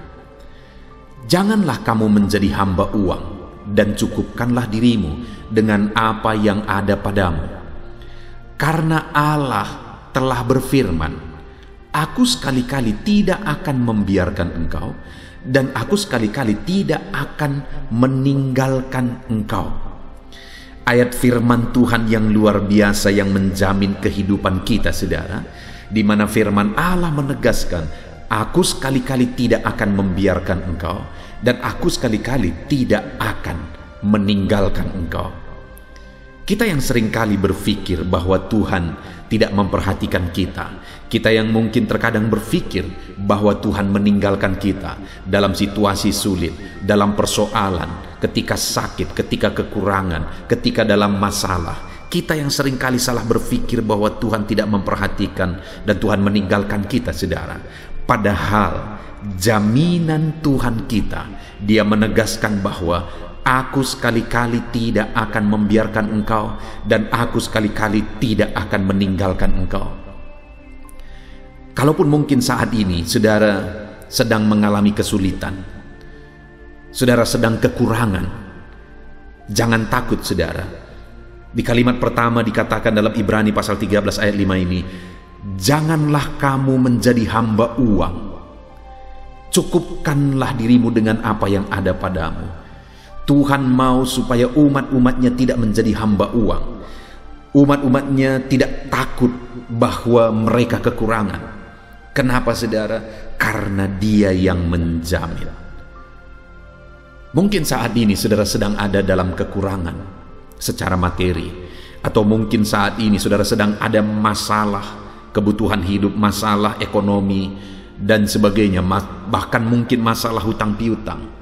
Janganlah kamu menjadi hamba uang, dan cukupkanlah dirimu dengan apa yang ada padamu. Karena Allah telah berfirman, Aku sekali-kali tidak akan membiarkan engkau, dan aku sekali-kali tidak akan meninggalkan engkau. Ayat firman Tuhan yang luar biasa yang menjamin kehidupan kita, saudara, di mana firman Allah menegaskan, Aku sekali-kali tidak akan membiarkan engkau, dan aku sekali-kali tidak akan meninggalkan engkau. Kita yang seringkali berpikir bahwa Tuhan tidak memperhatikan kita. Kita yang mungkin terkadang berpikir bahwa Tuhan meninggalkan kita dalam situasi sulit, dalam persoalan, ketika sakit, ketika kekurangan, ketika dalam masalah. Kita yang seringkali salah berpikir bahwa Tuhan tidak memperhatikan dan Tuhan meninggalkan kita, saudara. Padahal jaminan Tuhan kita, Dia menegaskan bahwa Aku sekali-kali tidak akan membiarkan engkau, dan aku sekali-kali tidak akan meninggalkan engkau. Kalaupun mungkin saat ini saudara sedang mengalami kesulitan, saudara sedang kekurangan, jangan takut, saudara. Di kalimat pertama dikatakan dalam Ibrani pasal 13 ayat 5 ini, janganlah kamu menjadi hamba uang, cukupkanlah dirimu dengan apa yang ada padamu. Tuhan mau supaya umat-umatnya tidak menjadi hamba uang. Umat-umatnya tidak takut bahwa mereka kekurangan. Kenapa, saudara? Karena Dia yang menjamin. Mungkin saat ini saudara sedang ada dalam kekurangan secara materi, atau mungkin saat ini saudara sedang ada masalah kebutuhan hidup, masalah ekonomi, dan sebagainya, bahkan mungkin masalah hutang piutang.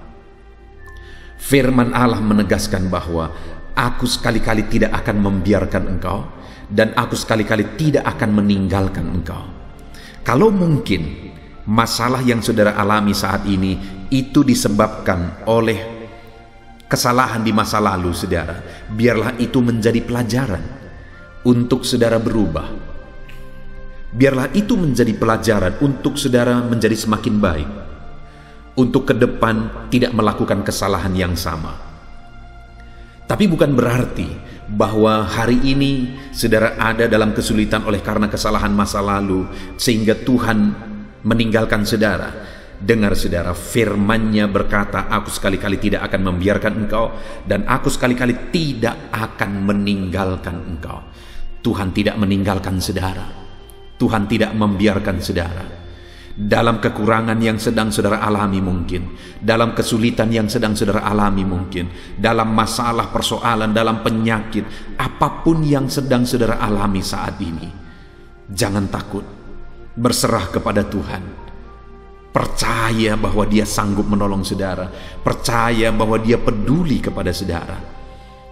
Firman Allah menegaskan bahwa aku sekali-kali tidak akan membiarkan engkau, dan aku sekali-kali tidak akan meninggalkan engkau. Kalau mungkin masalah yang saudara alami saat ini itu disebabkan oleh kesalahan di masa lalu, saudara, biarlah itu menjadi pelajaran untuk saudara berubah. Biarlah itu menjadi pelajaran untuk saudara menjadi semakin baik, untuk ke depan tidak melakukan kesalahan yang sama. Tapi bukan berarti bahwa hari ini saudara ada dalam kesulitan oleh karena kesalahan masa lalu sehingga Tuhan meninggalkan saudara. Dengar, saudara, firman-Nya berkata, Aku sekali-kali tidak akan membiarkan engkau, dan aku sekali-kali tidak akan meninggalkan engkau. Tuhan tidak meninggalkan saudara. Tuhan tidak membiarkan saudara. Dalam kekurangan yang sedang saudara alami mungkin, dalam kesulitan yang sedang saudara alami mungkin, dalam masalah, persoalan, dalam penyakit, apapun yang sedang saudara alami saat ini, jangan takut, berserah kepada Tuhan. Percaya bahwa Dia sanggup menolong saudara, percaya bahwa Dia peduli kepada saudara.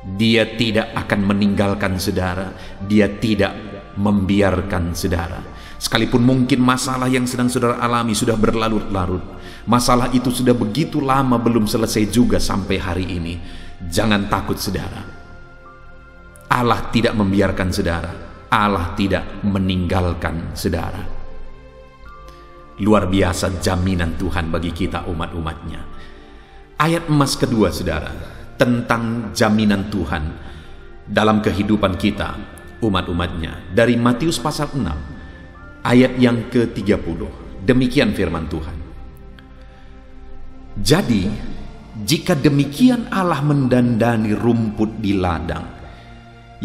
Dia tidak akan meninggalkan saudara, Dia tidak membiarkan saudara. Sekalipun mungkin masalah yang sedang saudara alami sudah berlarut-larut, masalah itu sudah begitu lama belum selesai juga sampai hari ini, jangan takut, saudara. Allah tidak membiarkan saudara, Allah tidak meninggalkan saudara. Luar biasa jaminan Tuhan bagi kita umat-umatnya. Ayat emas kedua, saudara, tentang jaminan Tuhan dalam kehidupan kita umat-umatnya, dari Matius pasal 6 ayat yang ke-30. Demikian firman Tuhan. Jadi, jika demikian Allah mendandani rumput di ladang,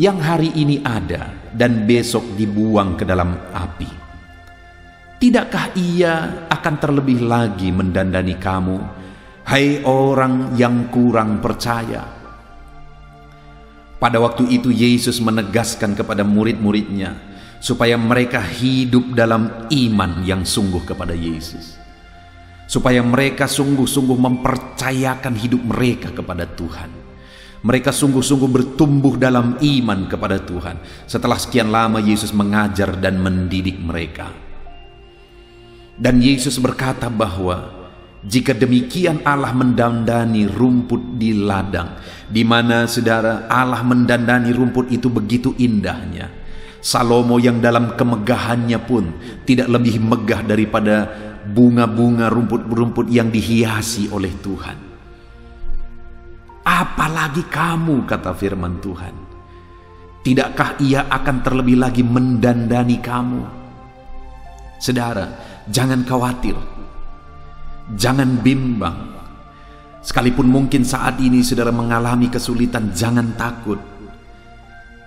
yang hari ini ada dan besok dibuang ke dalam api, tidakkah Ia akan terlebih lagi mendandani kamu, hai orang yang kurang percaya? Pada waktu itu Yesus menegaskan kepada murid-muridnya supaya mereka hidup dalam iman yang sungguh kepada Yesus, supaya mereka sungguh-sungguh mempercayakan hidup mereka kepada Tuhan. Mereka sungguh-sungguh bertumbuh dalam iman kepada Tuhan setelah sekian lama Yesus mengajar dan mendidik mereka. Dan Yesus berkata bahwa Jika demikian Allah mendandani rumput di ladang, di mana saudara Allah mendandani rumput itu begitu indahnya. Salomo yang dalam kemegahannya pun tidak lebih megah daripada bunga-bunga rumput-rumput yang dihiasi oleh Tuhan. Apalagi kamu, kata firman Tuhan, tidakkah Ia akan terlebih lagi mendandani kamu? Saudara, jangan khawatir, jangan bimbang. Sekalipun mungkin saat ini saudara mengalami kesulitan, jangan takut.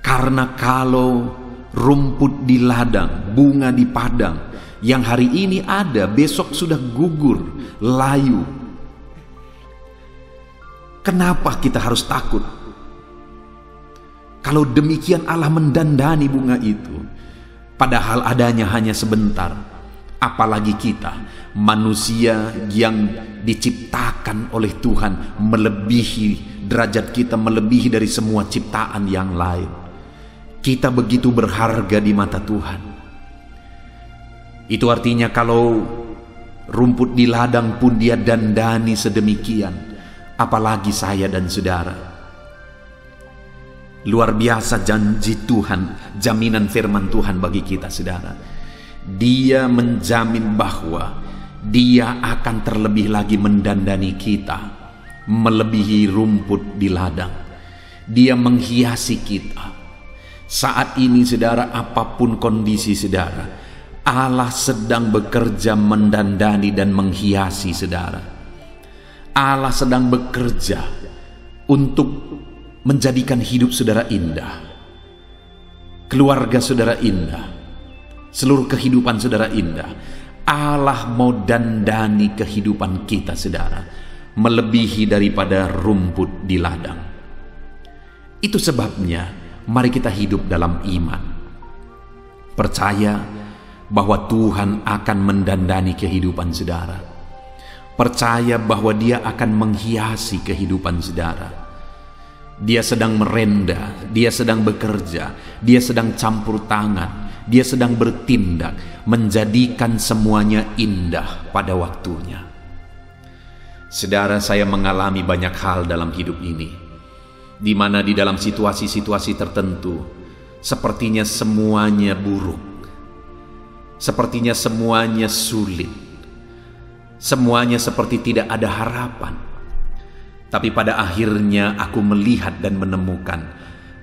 Karena kalau rumput di ladang, bunga di padang, yang hari ini ada, besok sudah gugur, layu. Kenapa kita harus takut? Kalau demikian Allah mendandani bunga itu, padahal adanya hanya sebentar. Apalagi kita, manusia yang diciptakan oleh Tuhan, melebihi derajat kita, melebihi dari semua ciptaan yang lain. Kita begitu berharga di mata Tuhan. Itu artinya kalau rumput di ladang pun Dia dandani sedemikian, apalagi saya dan saudara. Luar biasa janji Tuhan, jaminan firman Tuhan bagi kita, saudara. Dia menjamin bahwa Dia akan terlebih lagi mendandani kita, melebihi rumput di ladang. Dia menghiasi kita. Saat ini saudara, apapun kondisi saudara, Allah sedang bekerja mendandani dan menghiasi saudara. Allah sedang bekerja untuk menjadikan hidup saudara indah, keluarga saudara indah, seluruh kehidupan saudara indah. Allah mau dandani kehidupan kita saudara, melebihi daripada rumput di ladang. Itu sebabnya mari kita hidup dalam iman, percaya bahwa Tuhan akan mendandani kehidupan saudara, percaya bahwa Dia akan menghiasi kehidupan saudara. Dia sedang merenda, Dia sedang bekerja, Dia sedang campur tangan, Dia sedang bertindak, menjadikan semuanya indah pada waktunya. Saudara, saya mengalami banyak hal dalam hidup ini, di mana di dalam situasi-situasi tertentu sepertinya semuanya buruk, sepertinya semuanya sulit, semuanya seperti tidak ada harapan. Tapi pada akhirnya aku melihat dan menemukan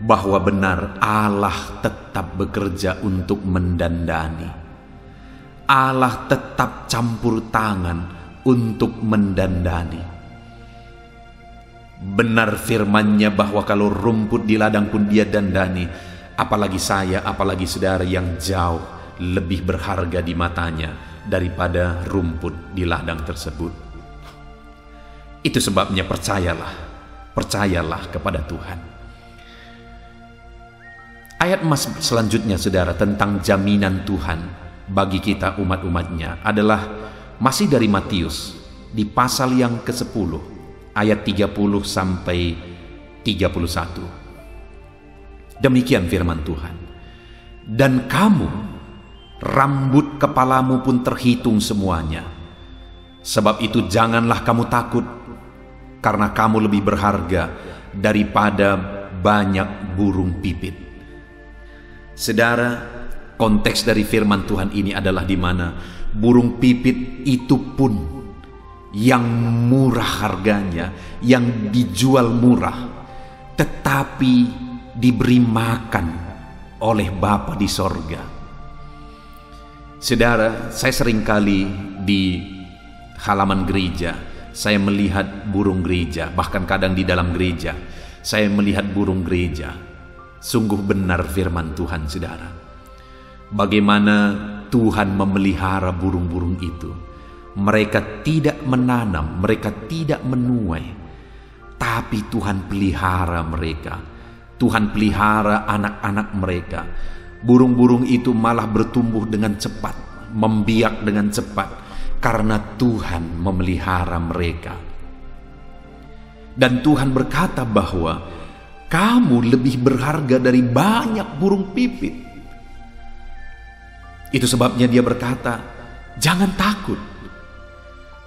bahwa benar Allah tetap bekerja untuk mendandani. Allah tetap campur tangan untuk mendandani. Benar firman-Nya bahwa kalau rumput di ladang pun Dia dandani, apalagi saya, apalagi saudara yang jauh lebih berharga di matanya daripada rumput di ladang tersebut. Itu sebabnya percayalah kepada Tuhan. Ayat emas selanjutnya saudara, tentang jaminan Tuhan bagi kita umat-umatnya adalah masih dari Matius di pasal yang ke-10 ayat 30 sampai 31. Demikian firman Tuhan. Dan kamu, rambut kepalamu pun terhitung semuanya. Sebab itu janganlah kamu takut, karena kamu lebih berharga daripada banyak burung pipit. Saudara, konteks dari firman Tuhan ini adalah di mana burung pipit itu pun yang murah harganya, yang dijual murah, tetapi diberi makan oleh Bapa di sorga. Saudara, saya seringkali di halaman gereja, saya melihat burung gereja, bahkan kadang di dalam gereja, saya melihat burung gereja. Sungguh benar firman Tuhan, saudara. Bagaimana Tuhan memelihara burung-burung itu. Mereka tidak menanam, mereka tidak menuai, tapi Tuhan pelihara mereka. Tuhan pelihara anak-anak mereka. Burung-burung itu malah bertumbuh dengan cepat, membiak dengan cepat, karena Tuhan memelihara mereka. Dan Tuhan berkata bahwa kamu lebih berharga dari banyak burung pipit. Itu sebabnya Dia berkata, jangan takut.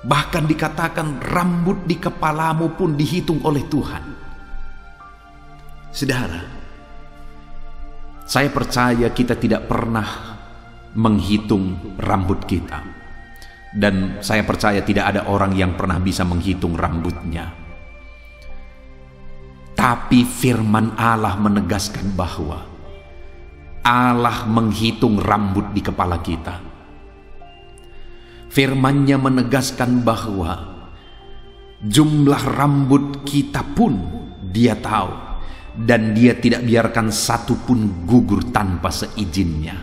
Bahkan dikatakan rambut di kepalamu pun dihitung oleh Tuhan. Saudara, saya percaya kita tidak pernah menghitung rambut kita. Dan saya percaya tidak ada orang yang pernah bisa menghitung rambutnya. Tapi firman Allah menegaskan bahwa Allah menghitung rambut di kepala kita. Firman-Nya menegaskan bahwa jumlah rambut kita pun Dia tahu, dan Dia tidak biarkan satu pun gugur tanpa seizinnya.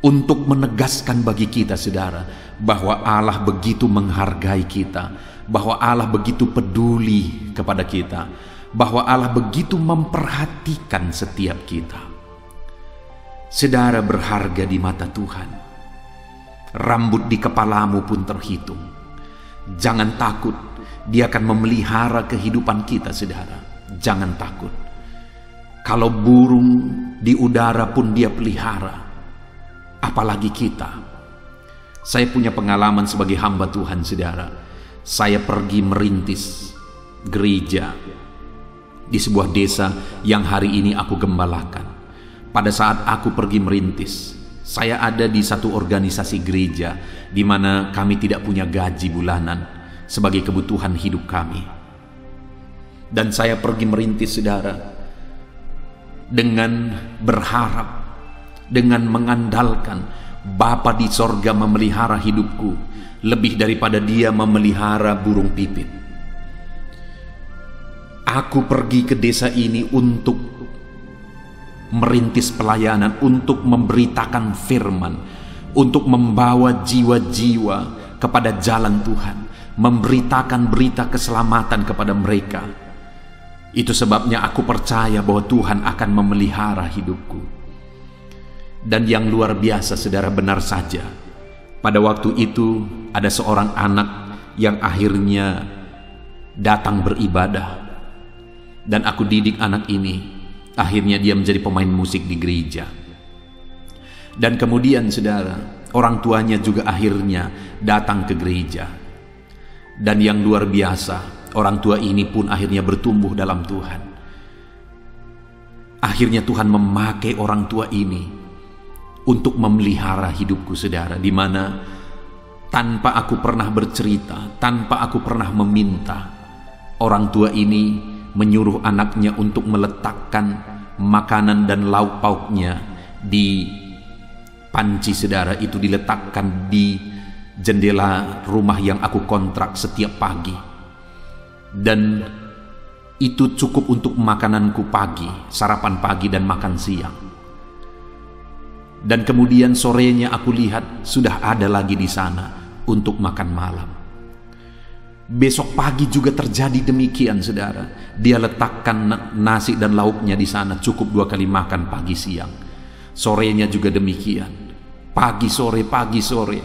Untuk menegaskan bagi kita, saudara, bahwa Allah begitu menghargai kita, bahwa Allah begitu peduli kepada kita, bahwa Allah begitu memperhatikan setiap kita. Saudara berharga di mata Tuhan. Rambut di kepalamu pun terhitung. Jangan takut, Dia akan memelihara kehidupan kita, saudara. Jangan takut. Kalau burung di udara pun Dia pelihara, apalagi kita. Saya punya pengalaman sebagai hamba Tuhan, saudara. Saya pergi merintis gereja di sebuah desa yang hari ini aku gembalakan. Pada saat aku pergi merintis, saya ada di satu organisasi gereja di mana kami tidak punya gaji bulanan sebagai kebutuhan hidup kami. Dan saya pergi merintis, saudara, dengan berharap, dengan mengandalkan Bapa di sorga memelihara hidupku lebih daripada Dia memelihara burung pipit. Aku pergi ke desa ini untuk merintis pelayanan, untuk memberitakan firman, untuk membawa jiwa-jiwa kepada jalan Tuhan, memberitakan berita keselamatan kepada mereka. Itu sebabnya aku percaya bahwa Tuhan akan memelihara hidupku. Dan yang luar biasa, saudara, benar saja, pada waktu itu ada seorang anak yang akhirnya datang beribadah. Dan aku didik anak ini, akhirnya dia menjadi pemain musik di gereja. Dan kemudian, saudara, orang tuanya juga akhirnya datang ke gereja. Dan yang luar biasa, orang tua ini pun akhirnya bertumbuh dalam Tuhan. Akhirnya Tuhan memakai orang tua ini untuk memelihara hidupku, saudara, di mana tanpa aku pernah bercerita, tanpa aku pernah meminta, orang tua ini menyuruh anaknya untuk meletakkan makanan dan lauk pauknya di panci, saudara. Itu diletakkan di jendela rumah yang aku kontrak setiap pagi. Dan itu cukup untuk makananku pagi, sarapan pagi dan makan siang. Dan kemudian sorenya aku lihat sudah ada lagi di sana untuk makan malam. Besok pagi juga terjadi demikian, saudara. Dia letakkan nasi dan lauknya di sana, cukup 2 kali makan pagi siang. Sorenya juga demikian. Pagi sore.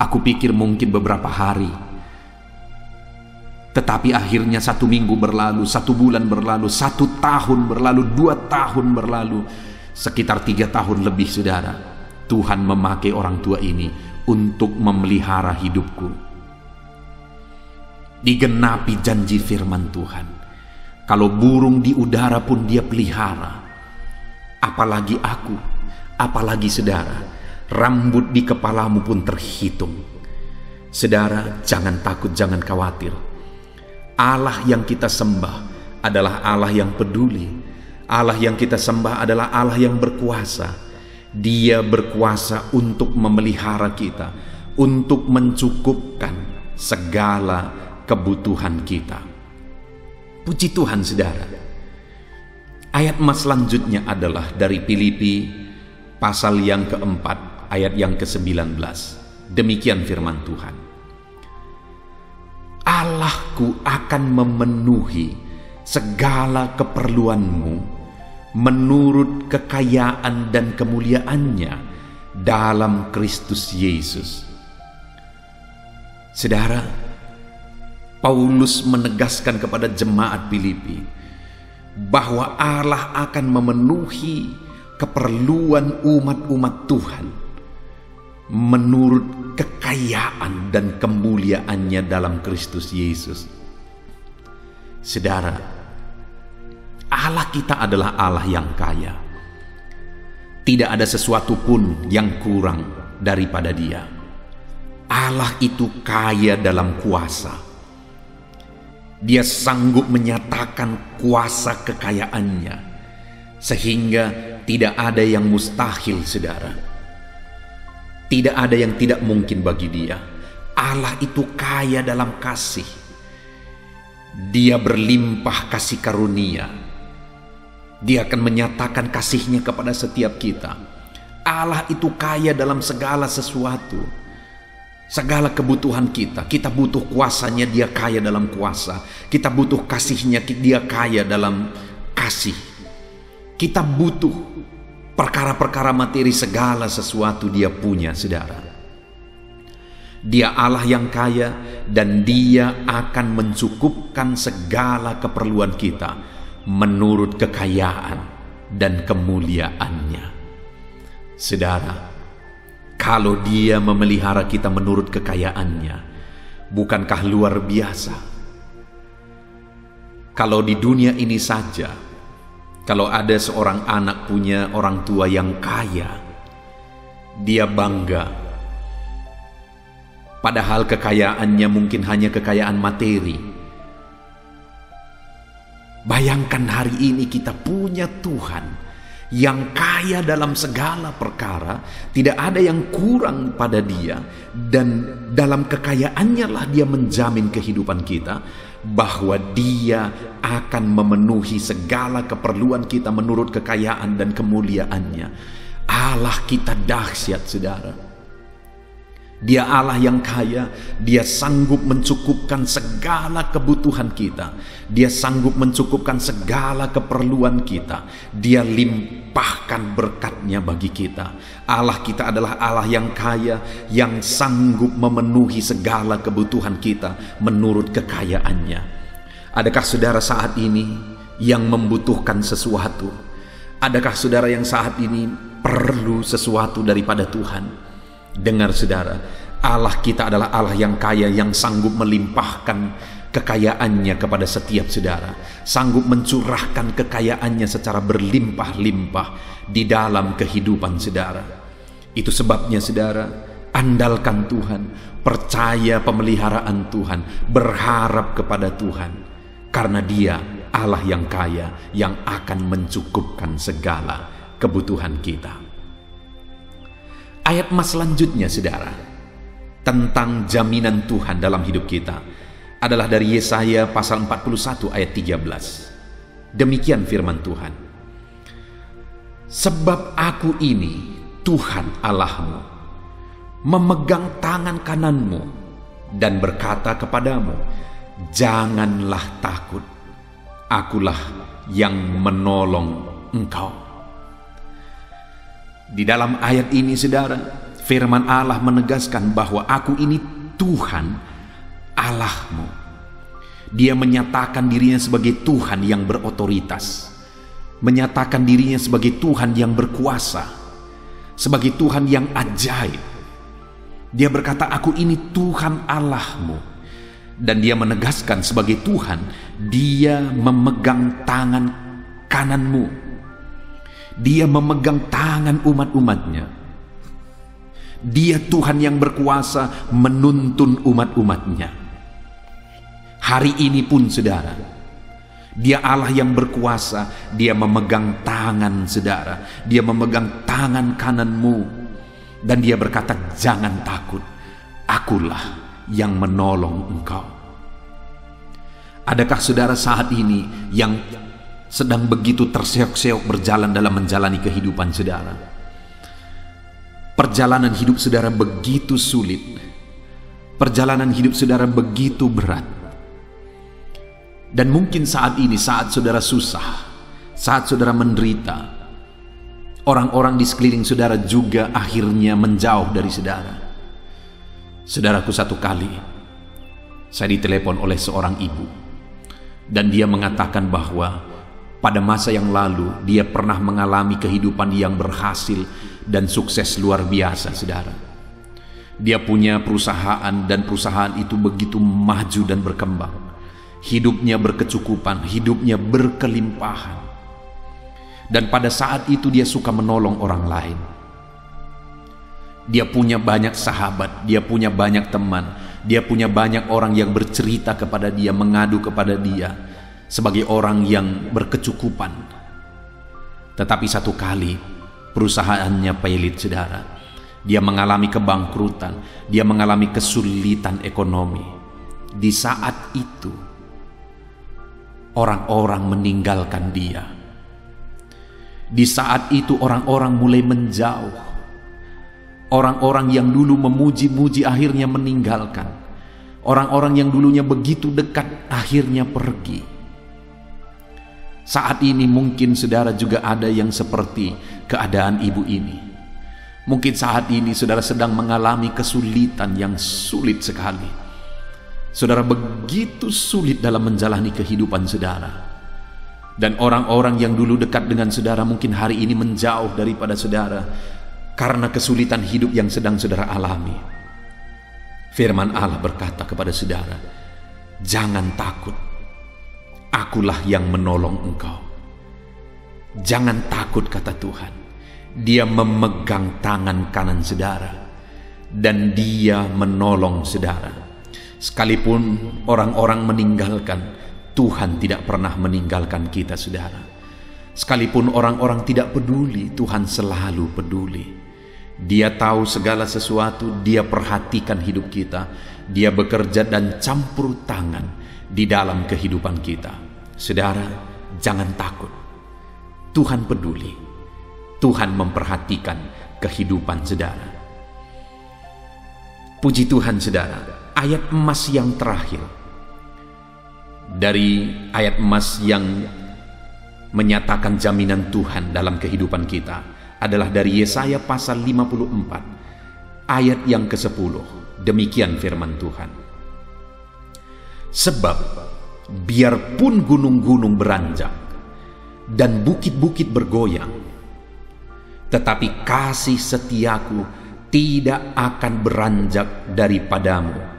Aku pikir mungkin beberapa hari. Tetapi akhirnya 1 minggu berlalu, 1 bulan berlalu, 1 tahun berlalu, 2 tahun berlalu. Sekitar 3 tahun lebih, saudara, Tuhan memakai orang tua ini untuk memelihara hidupku. Digenapi janji firman Tuhan. Kalau burung di udara pun Dia pelihara, apalagi aku, apalagi saudara, rambut di kepalamu pun terhitung. Saudara, jangan takut, jangan khawatir. Allah yang kita sembah adalah Allah yang peduli. Allah yang kita sembah adalah Allah yang berkuasa. Dia berkuasa untuk memelihara kita, untuk mencukupkan segala kebutuhan kita. Puji Tuhan, saudara. Ayat mas selanjutnya adalah dari Filipi pasal yang keempat, ayat yang ke-19. Demikian firman Tuhan. Allahku akan memenuhi segala keperluanmu menurut kekayaan dan kemuliaannya dalam Kristus Yesus. Saudara, Paulus menegaskan kepada jemaat Filipi bahwa Allah akan memenuhi keperluan umat-umat Tuhan menurut kekayaan dan kemuliaannya dalam Kristus Yesus. Saudara, Allah kita adalah Allah yang kaya. Tidak ada sesuatu pun yang kurang daripada Dia. Allah itu kaya dalam kuasa. Dia sanggup menyatakan kuasa kekayaannya, sehingga tidak ada yang mustahil, saudara. Tidak ada yang tidak mungkin bagi Dia. Allah itu kaya dalam kasih. Dia berlimpah kasih karunia. Dia akan menyatakan kasih-Nya kepada setiap kita. Allah itu kaya dalam segala sesuatu. Segala kebutuhan kita. Kita butuh kuasanya, Dia kaya dalam kuasa. Kita butuh kasih-Nya, Dia kaya dalam kasih. Kita butuh perkara-perkara materi, segala sesuatu Dia punya, saudara. Dia Allah yang kaya dan Dia akan mencukupkan segala keperluan kita menurut kekayaan dan kemuliaannya. Saudara, kalau Dia memelihara kita menurut kekayaannya, bukankah luar biasa? Kalau di dunia ini saja, kalau ada seorang anak punya orang tua yang kaya, dia bangga. Padahal kekayaannya mungkin hanya kekayaan materi. Bayangkan hari ini kita punya Tuhan yang kaya dalam segala perkara, tidak ada yang kurang pada Dia, dan dalam kekayaannya lah Dia menjamin kehidupan kita, bahwa Dia akan memenuhi segala keperluan kita menurut kekayaan dan kemuliaannya. Allah kita dahsyat, saudara. Dia Allah yang kaya. Dia sanggup mencukupkan segala kebutuhan kita. Dia sanggup mencukupkan segala keperluan kita. Dia limpahkan berkat-Nya bagi kita. Allah kita adalah Allah yang kaya, yang sanggup memenuhi segala kebutuhan kita menurut kekayaan-Nya. Adakah saudara saat ini yang membutuhkan sesuatu? Adakah saudara yang saat ini perlu sesuatu daripada Tuhan? Dengar saudara, Allah kita adalah Allah yang kaya, yang sanggup melimpahkan kekayaan-Nya kepada setiap saudara, sanggup mencurahkan kekayaan-Nya secara berlimpah-limpah di dalam kehidupan saudara. Itu sebabnya saudara, andalkan Tuhan, percaya pemeliharaan Tuhan, berharap kepada Tuhan, karena Dia Allah yang kaya, yang akan mencukupkan segala kebutuhan kita. Ayat mas selanjutnya, saudara, tentang jaminan Tuhan dalam hidup kita adalah dari Yesaya pasal 41 ayat 13. Demikian firman Tuhan. Sebab aku ini Tuhan Allahmu, memegang tangan kananmu dan berkata kepadamu, janganlah takut, akulah yang menolong engkau. Di dalam ayat ini, saudara, firman Allah menegaskan bahwa aku ini Tuhan Allahmu. Dia menyatakan dirinya sebagai Tuhan yang berotoritas, menyatakan dirinya sebagai Tuhan yang berkuasa, sebagai Tuhan yang ajaib. Dia berkata, aku ini Tuhan Allahmu. Dan Dia menegaskan sebagai Tuhan, Dia memegang tangan kananmu. Dia memegang tangan umat-umatnya. Dia Tuhan yang berkuasa menuntun umat-umatnya. Hari ini pun, saudara, Dia Allah yang berkuasa. Dia memegang tangan saudara, Dia memegang tangan kananmu, dan Dia berkata, jangan takut, akulah yang menolong engkau. Adakah saudara saat ini yang sedang begitu terseok-seok berjalan dalam menjalani kehidupan saudara? Perjalanan hidup saudara begitu sulit. Perjalanan hidup saudara begitu berat. Dan mungkin saat ini, saat saudara susah, saat saudara menderita, orang-orang di sekeliling saudara juga akhirnya menjauh dari saudara. Saudaraku, satu kali saya ditelepon oleh seorang ibu, dan dia mengatakan bahwa pada masa yang lalu dia pernah mengalami kehidupan yang berhasil dan sukses luar biasa, saudara. Dia punya perusahaan dan perusahaan itu begitu maju dan berkembang. Hidupnya berkecukupan, hidupnya berkelimpahan. Dan pada saat itu dia suka menolong orang lain. Dia punya banyak sahabat, dia punya banyak teman, dia punya banyak orang yang bercerita kepada dia, mengadu kepada dia sebagai orang yang berkecukupan. Tetapi satu kali perusahaannya pelit, saudara. Dia mengalami kebangkrutan, dia mengalami kesulitan ekonomi. Di saat itu orang-orang meninggalkan dia. Di saat itu orang-orang mulai menjauh. Orang-orang yang dulu memuji-muji akhirnya meninggalkan. Orang-orang yang dulunya begitu dekat akhirnya pergi. Saat ini mungkin saudara juga ada yang seperti keadaan ibu ini. Mungkin saat ini saudara sedang mengalami kesulitan yang sulit sekali. Saudara begitu sulit dalam menjalani kehidupan saudara. Dan orang-orang yang dulu dekat dengan saudara mungkin hari ini menjauh daripada saudara karena kesulitan hidup yang sedang saudara alami. Firman Allah berkata kepada saudara, jangan takut, akulah yang menolong engkau. Jangan takut, kata Tuhan. Dia memegang tangan kanan saudara dan dia menolong saudara. Sekalipun orang-orang meninggalkan, Tuhan tidak pernah meninggalkan kita, saudara. Sekalipun orang-orang tidak peduli, Tuhan selalu peduli. Dia tahu segala sesuatu, dia perhatikan hidup kita, dia bekerja dan campur tangan di dalam kehidupan kita. Saudara, jangan takut. Tuhan peduli. Tuhan memperhatikan kehidupan saudara. Puji Tuhan, saudara. Ayat emas yang terakhir dari ayat emas yang menyatakan jaminan Tuhan dalam kehidupan kita adalah dari Yesaya pasal 54 ayat yang ke-10. Demikian firman Tuhan. Sebab biarpun gunung-gunung beranjak dan bukit-bukit bergoyang, tetapi kasih setiaku tidak akan beranjak daripadamu,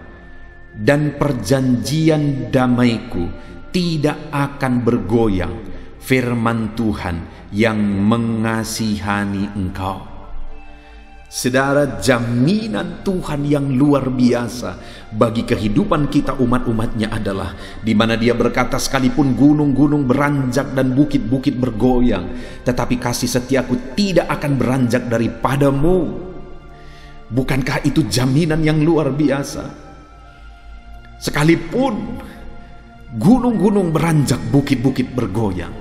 dan perjanjian damaiku tidak akan bergoyang, firman Tuhan yang mengasihani engkau. Saudara, jaminan Tuhan yang luar biasa bagi kehidupan kita umat-umatnya adalah di mana dia berkata, sekalipun gunung-gunung beranjak dan bukit-bukit bergoyang, tetapi kasih setiaku tidak akan beranjak daripadamu. Bukankah itu jaminan yang luar biasa? Sekalipun gunung-gunung beranjak, bukit-bukit bergoyang,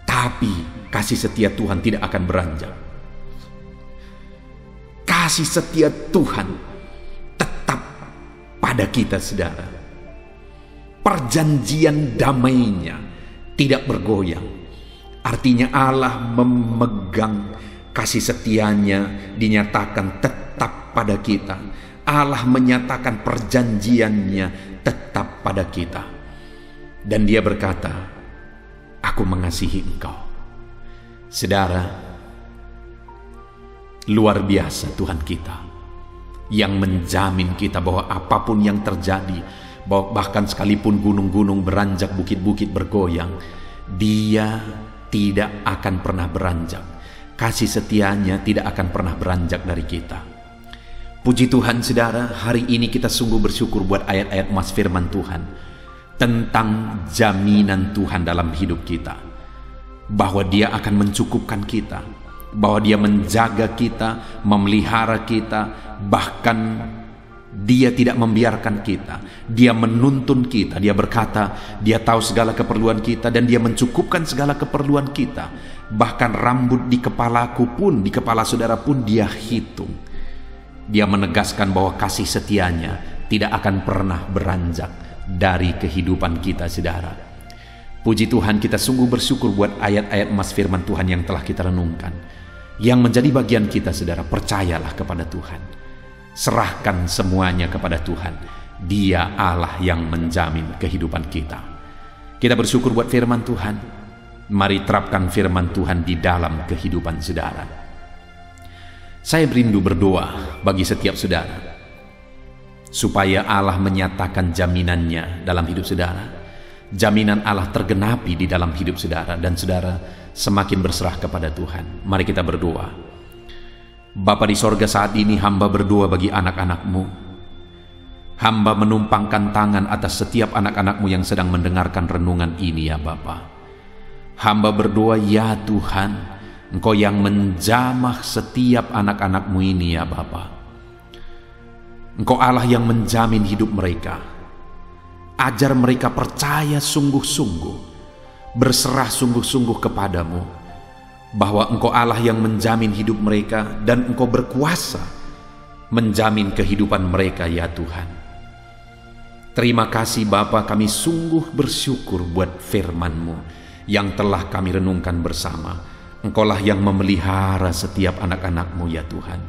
tapi kasih setia Tuhan tidak akan beranjak. Kasih setia Tuhan tetap pada kita, saudara. Perjanjian damainya tidak bergoyang. Artinya Allah memegang kasih setianya, dinyatakan tetap pada kita. Allah menyatakan perjanjiannya tetap pada kita. Dan dia berkata, aku mengasihi engkau. Saudara, luar biasa Tuhan kita yang menjamin kita bahwa apapun yang terjadi, bahkan sekalipun gunung-gunung beranjak, bukit-bukit bergoyang, dia tidak akan pernah beranjak. Kasih setianya tidak akan pernah beranjak dari kita. Puji Tuhan, saudara, hari ini kita sungguh bersyukur buat ayat-ayat emas firman Tuhan tentang jaminan Tuhan dalam hidup kita, bahwa dia akan mencukupkan kita, bahwa dia menjaga kita, memelihara kita, bahkan dia tidak membiarkan kita, dia menuntun kita. Dia berkata, dia tahu segala keperluan kita dan dia mencukupkan segala keperluan kita. Bahkan rambut di kepalaku pun, di kepala saudara pun dia hitung. Dia menegaskan bahwa kasih setianya tidak akan pernah beranjak dari kehidupan kita, saudara. Puji Tuhan, kita sungguh bersyukur buat ayat-ayat emas firman Tuhan yang telah kita renungkan. Yang menjadi bagian kita, saudara, percayalah kepada Tuhan. Serahkan semuanya kepada Tuhan. Dia Allah yang menjamin kehidupan kita. Kita bersyukur buat firman Tuhan. Mari terapkan firman Tuhan di dalam kehidupan saudara. Saya rindu berdoa bagi setiap saudara, supaya Allah menyatakan jaminannya dalam hidup saudara. Jaminan Allah tergenapi di dalam hidup saudara, dan saudara semakin berserah kepada Tuhan. Mari kita berdoa. Bapa di sorga, saat ini hamba berdoa bagi anak-anak-Mu. Hamba menumpangkan tangan atas setiap anak-anak-Mu yang sedang mendengarkan renungan ini, ya Bapa. Hamba berdoa, ya Tuhan, Engkau yang menjamah setiap anak-anak-Mu ini, ya Bapa. Engkau Allah yang menjamin hidup mereka. Ajar mereka percaya sungguh-sungguh, berserah sungguh-sungguh kepadamu, bahwa Engkau Allah yang menjamin hidup mereka, dan Engkau berkuasa menjamin kehidupan mereka, ya Tuhan. Terima kasih Bapa, kami sungguh bersyukur buat firman-Mu yang telah kami renungkan bersama. Engkaulah yang memelihara setiap anak-anak-Mu, ya Tuhan.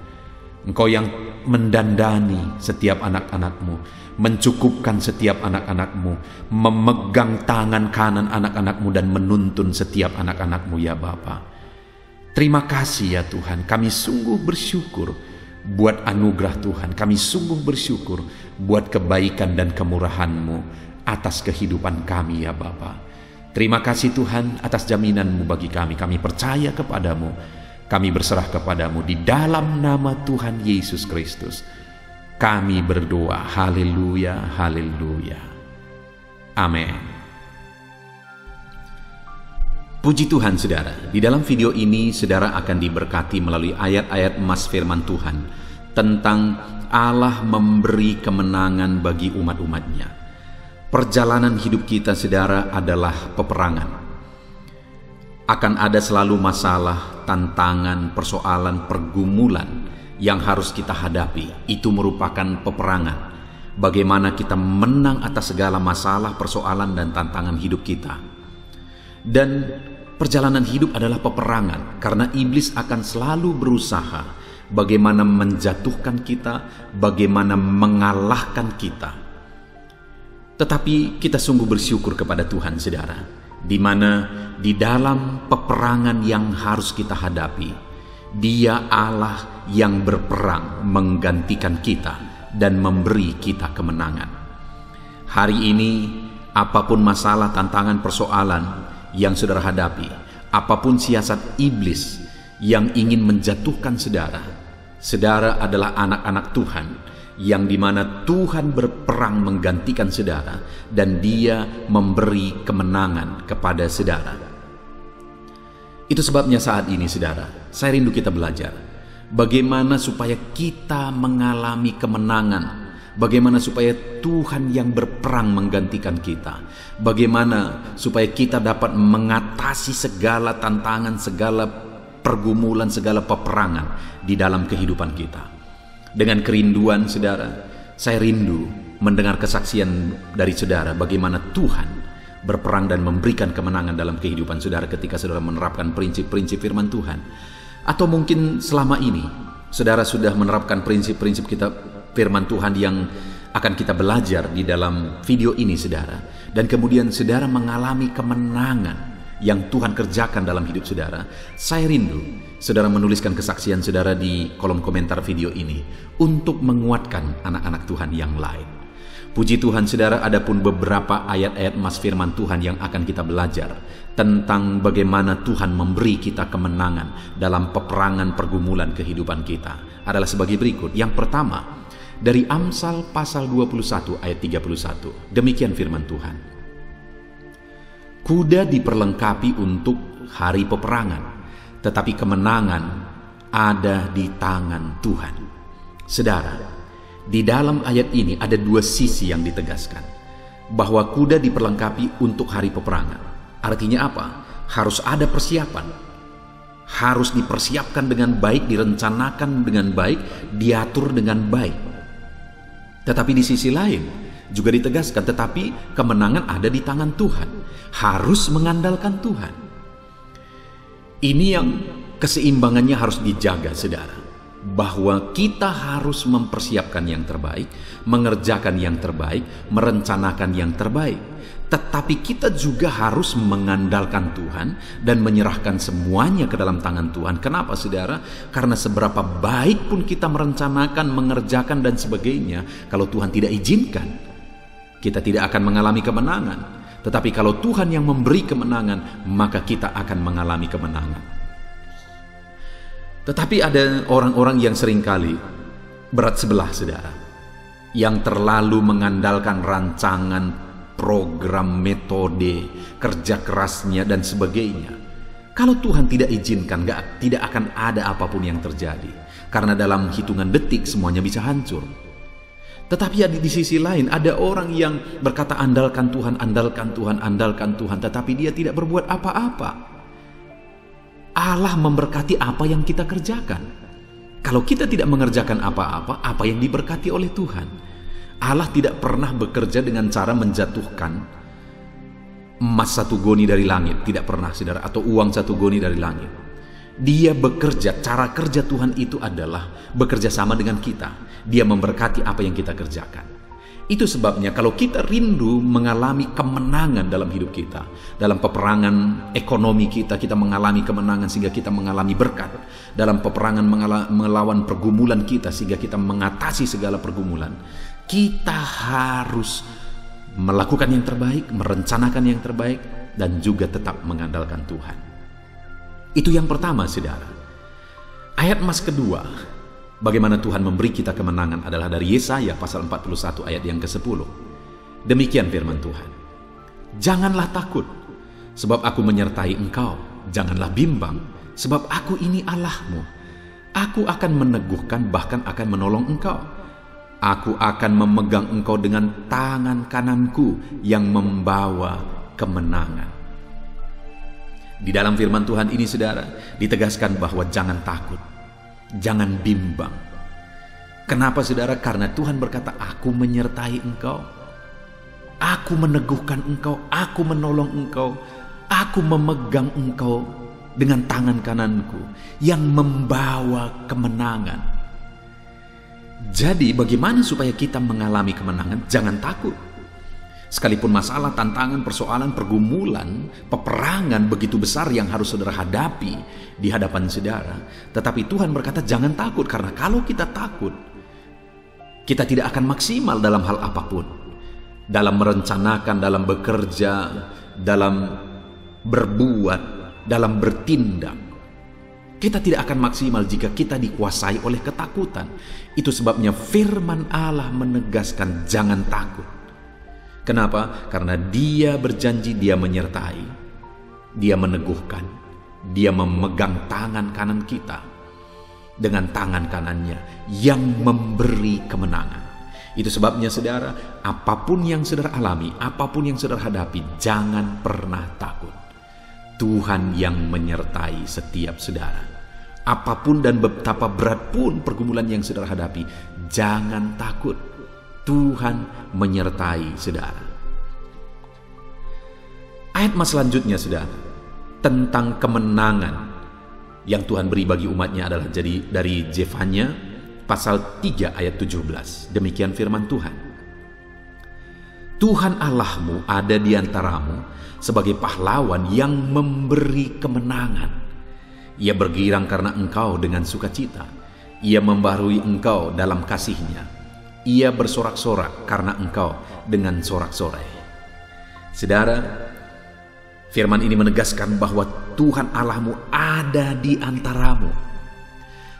Engkau yang mendandani setiap anak-anak-Mu, mencukupkan setiap anak-anak-Mu, memegang tangan kanan anak-anak-Mu dan menuntun setiap anak-anak-Mu, ya Bapa. Terima kasih ya Tuhan, kami sungguh bersyukur buat anugerah Tuhan. Kami sungguh bersyukur buat kebaikan dan kemurahan-Mu atas kehidupan kami, ya Bapa. Terima kasih Tuhan atas jaminan-Mu bagi kami. Kami percaya kepadamu, kami berserah kepadamu. Di dalam nama Tuhan Yesus Kristus kami berdoa. Haleluya, haleluya. Amin. Puji Tuhan saudara, di dalam video ini saudara akan diberkati melalui ayat-ayat emas firman Tuhan tentang Allah memberi kemenangan bagi umat-umatnya. Perjalanan hidup kita saudara adalah peperangan. Akan ada selalu masalah, tantangan, persoalan, pergumulan yang harus kita hadapi. Itu merupakan peperangan. Bagaimana kita menang atas segala masalah, persoalan, dan tantangan hidup kita. Dan perjalanan hidup adalah peperangan, karena iblis akan selalu berusaha bagaimana menjatuhkan kita, bagaimana mengalahkan kita. Tetapi kita sungguh bersyukur kepada Tuhan saudara, di mana di dalam peperangan yang harus kita hadapi, Dia Allah yang berperang menggantikan kita dan memberi kita kemenangan. Hari ini apapun masalah, tantangan, persoalan yang saudara hadapi, apapun siasat iblis yang ingin menjatuhkan saudara, saudara adalah anak-anak Tuhan, yang dimana Tuhan berperang menggantikan saudara, dan Dia memberi kemenangan kepada saudara. Itu sebabnya saat ini saudara, saya rindu kita belajar bagaimana supaya kita mengalami kemenangan, bagaimana supaya Tuhan yang berperang menggantikan kita, bagaimana supaya kita dapat mengatasi segala tantangan, segala pergumulan, segala peperangan di dalam kehidupan kita. Dengan kerinduan saudara, saya rindu mendengar kesaksian dari saudara bagaimana Tuhan berperang dan memberikan kemenangan dalam kehidupan saudara ketika saudara menerapkan prinsip-prinsip firman Tuhan. Atau mungkin selama ini saudara sudah menerapkan prinsip-prinsip kita firman Tuhan yang akan kita belajar di dalam video ini saudara, dan kemudian saudara mengalami kemenangan yang Tuhan kerjakan dalam hidup saudara. Saya rindu saudara menuliskan kesaksian saudara di kolom komentar video ini untuk menguatkan anak-anak Tuhan yang lain. Puji Tuhan saudara, adapun beberapa ayat-ayat emas firman Tuhan yang akan kita belajar tentang bagaimana Tuhan memberi kita kemenangan dalam peperangan pergumulan kehidupan kita adalah sebagai berikut. Yang pertama, dari Amsal pasal 21 ayat 31. Demikian firman Tuhan. Kuda diperlengkapi untuk hari peperangan, tetapi kemenangan ada di tangan Tuhan. Saudara, di dalam ayat ini ada dua sisi yang ditegaskan. Bahwa kuda diperlengkapi untuk hari peperangan. Artinya apa? Harus ada persiapan. Harus dipersiapkan dengan baik, direncanakan dengan baik, diatur dengan baik. Tetapi di sisi lain juga ditegaskan, tetapi kemenangan ada di tangan Tuhan. Harus mengandalkan Tuhan. Ini yang keseimbangannya harus dijaga saudara. Bahwa kita harus mempersiapkan yang terbaik, mengerjakan yang terbaik, merencanakan yang terbaik. Tetapi kita juga harus mengandalkan Tuhan dan menyerahkan semuanya ke dalam tangan Tuhan. Kenapa saudara? Karena seberapa baik pun kita merencanakan, mengerjakan dan sebagainya, kalau Tuhan tidak izinkan, kita tidak akan mengalami kemenangan. Tetapi kalau Tuhan yang memberi kemenangan, maka kita akan mengalami kemenangan. Tetapi ada orang-orang yang seringkali berat sebelah saudara, yang terlalu mengandalkan rancangan, program, metode, kerja kerasnya dan sebagainya. Kalau Tuhan tidak izinkan, tidak akan ada apapun yang terjadi. Karena dalam hitungan detik semuanya bisa hancur. Tetapi di sisi lain ada orang yang berkata andalkan Tuhan, andalkan Tuhan, andalkan Tuhan. Tetapi dia tidak berbuat apa-apa. Allah memberkati apa yang kita kerjakan. Kalau kita tidak mengerjakan apa-apa, apa yang diberkati oleh Tuhan? Allah tidak pernah bekerja dengan cara menjatuhkan emas 1 goni dari langit. Tidak pernah saudara. Atau uang 1 goni dari langit. Dia bekerja, cara kerja Tuhan itu adalah bekerja sama dengan kita. Dia memberkati apa yang kita kerjakan. Itu sebabnya kalau kita rindu mengalami kemenangan dalam hidup kita, dalam peperangan ekonomi kita mengalami kemenangan sehingga kita mengalami berkat. Dalam peperangan melawan pergumulan kita sehingga kita mengatasi segala pergumulan, kita harus melakukan yang terbaik, merencanakan yang terbaik, dan juga tetap mengandalkan Tuhan. Itu yang pertama saudara. Ayat emas kedua, bagaimana Tuhan memberi kita kemenangan adalah dari Yesaya pasal 41 ayat yang ke-10. Demikian firman Tuhan. Janganlah takut, sebab aku menyertai engkau. Janganlah bimbang, sebab aku ini Allahmu. Aku akan meneguhkan, bahkan akan menolong engkau. Aku akan memegang engkau dengan tangan kananku yang membawa kemenangan. Di dalam firman Tuhan ini saudara, ditegaskan bahwa jangan takut, jangan bimbang. Kenapa saudara? Karena Tuhan berkata, aku menyertai engkau, aku meneguhkan engkau, aku menolong engkau, aku memegang engkau dengan tangan kananku yang membawa kemenangan. Jadi bagaimana supaya kita mengalami kemenangan? Jangan takut. Sekalipun masalah, tantangan, persoalan, pergumulan, peperangan begitu besar yang harus saudara hadapi di hadapan saudara, tetapi Tuhan berkata jangan takut. Karena kalau kita takut, kita tidak akan maksimal dalam hal apapun. Dalam merencanakan, dalam bekerja, dalam berbuat, dalam bertindak. Kita tidak akan maksimal jika kita dikuasai oleh ketakutan. Itu sebabnya firman Allah menegaskan jangan takut. Kenapa? Karena Dia berjanji, Dia menyertai, Dia meneguhkan, Dia memegang tangan kanan kita dengan tangan kanannya yang memberi kemenangan. Itu sebabnya saudara, apapun yang saudara alami, apapun yang saudara hadapi, jangan pernah takut. Tuhan yang menyertai setiap saudara. Apapun dan betapa berat pun pergumulan yang saudara hadapi, jangan takut. Tuhan menyertai saudara. Ayat mas selanjutnya saudara, tentang kemenangan yang Tuhan beri bagi umatnya adalah jadi dari Zefanya pasal 3 ayat 17. Demikian firman Tuhan. Tuhan Allahmu ada di antaramu sebagai pahlawan yang memberi kemenangan. Ia bergirang karena engkau dengan sukacita. Ia membaharui engkau dalam kasih-Nya. Ia bersorak-sorak karena engkau dengan sorak-sorai. Saudara, firman ini menegaskan bahwa Tuhan Allahmu ada di antaramu.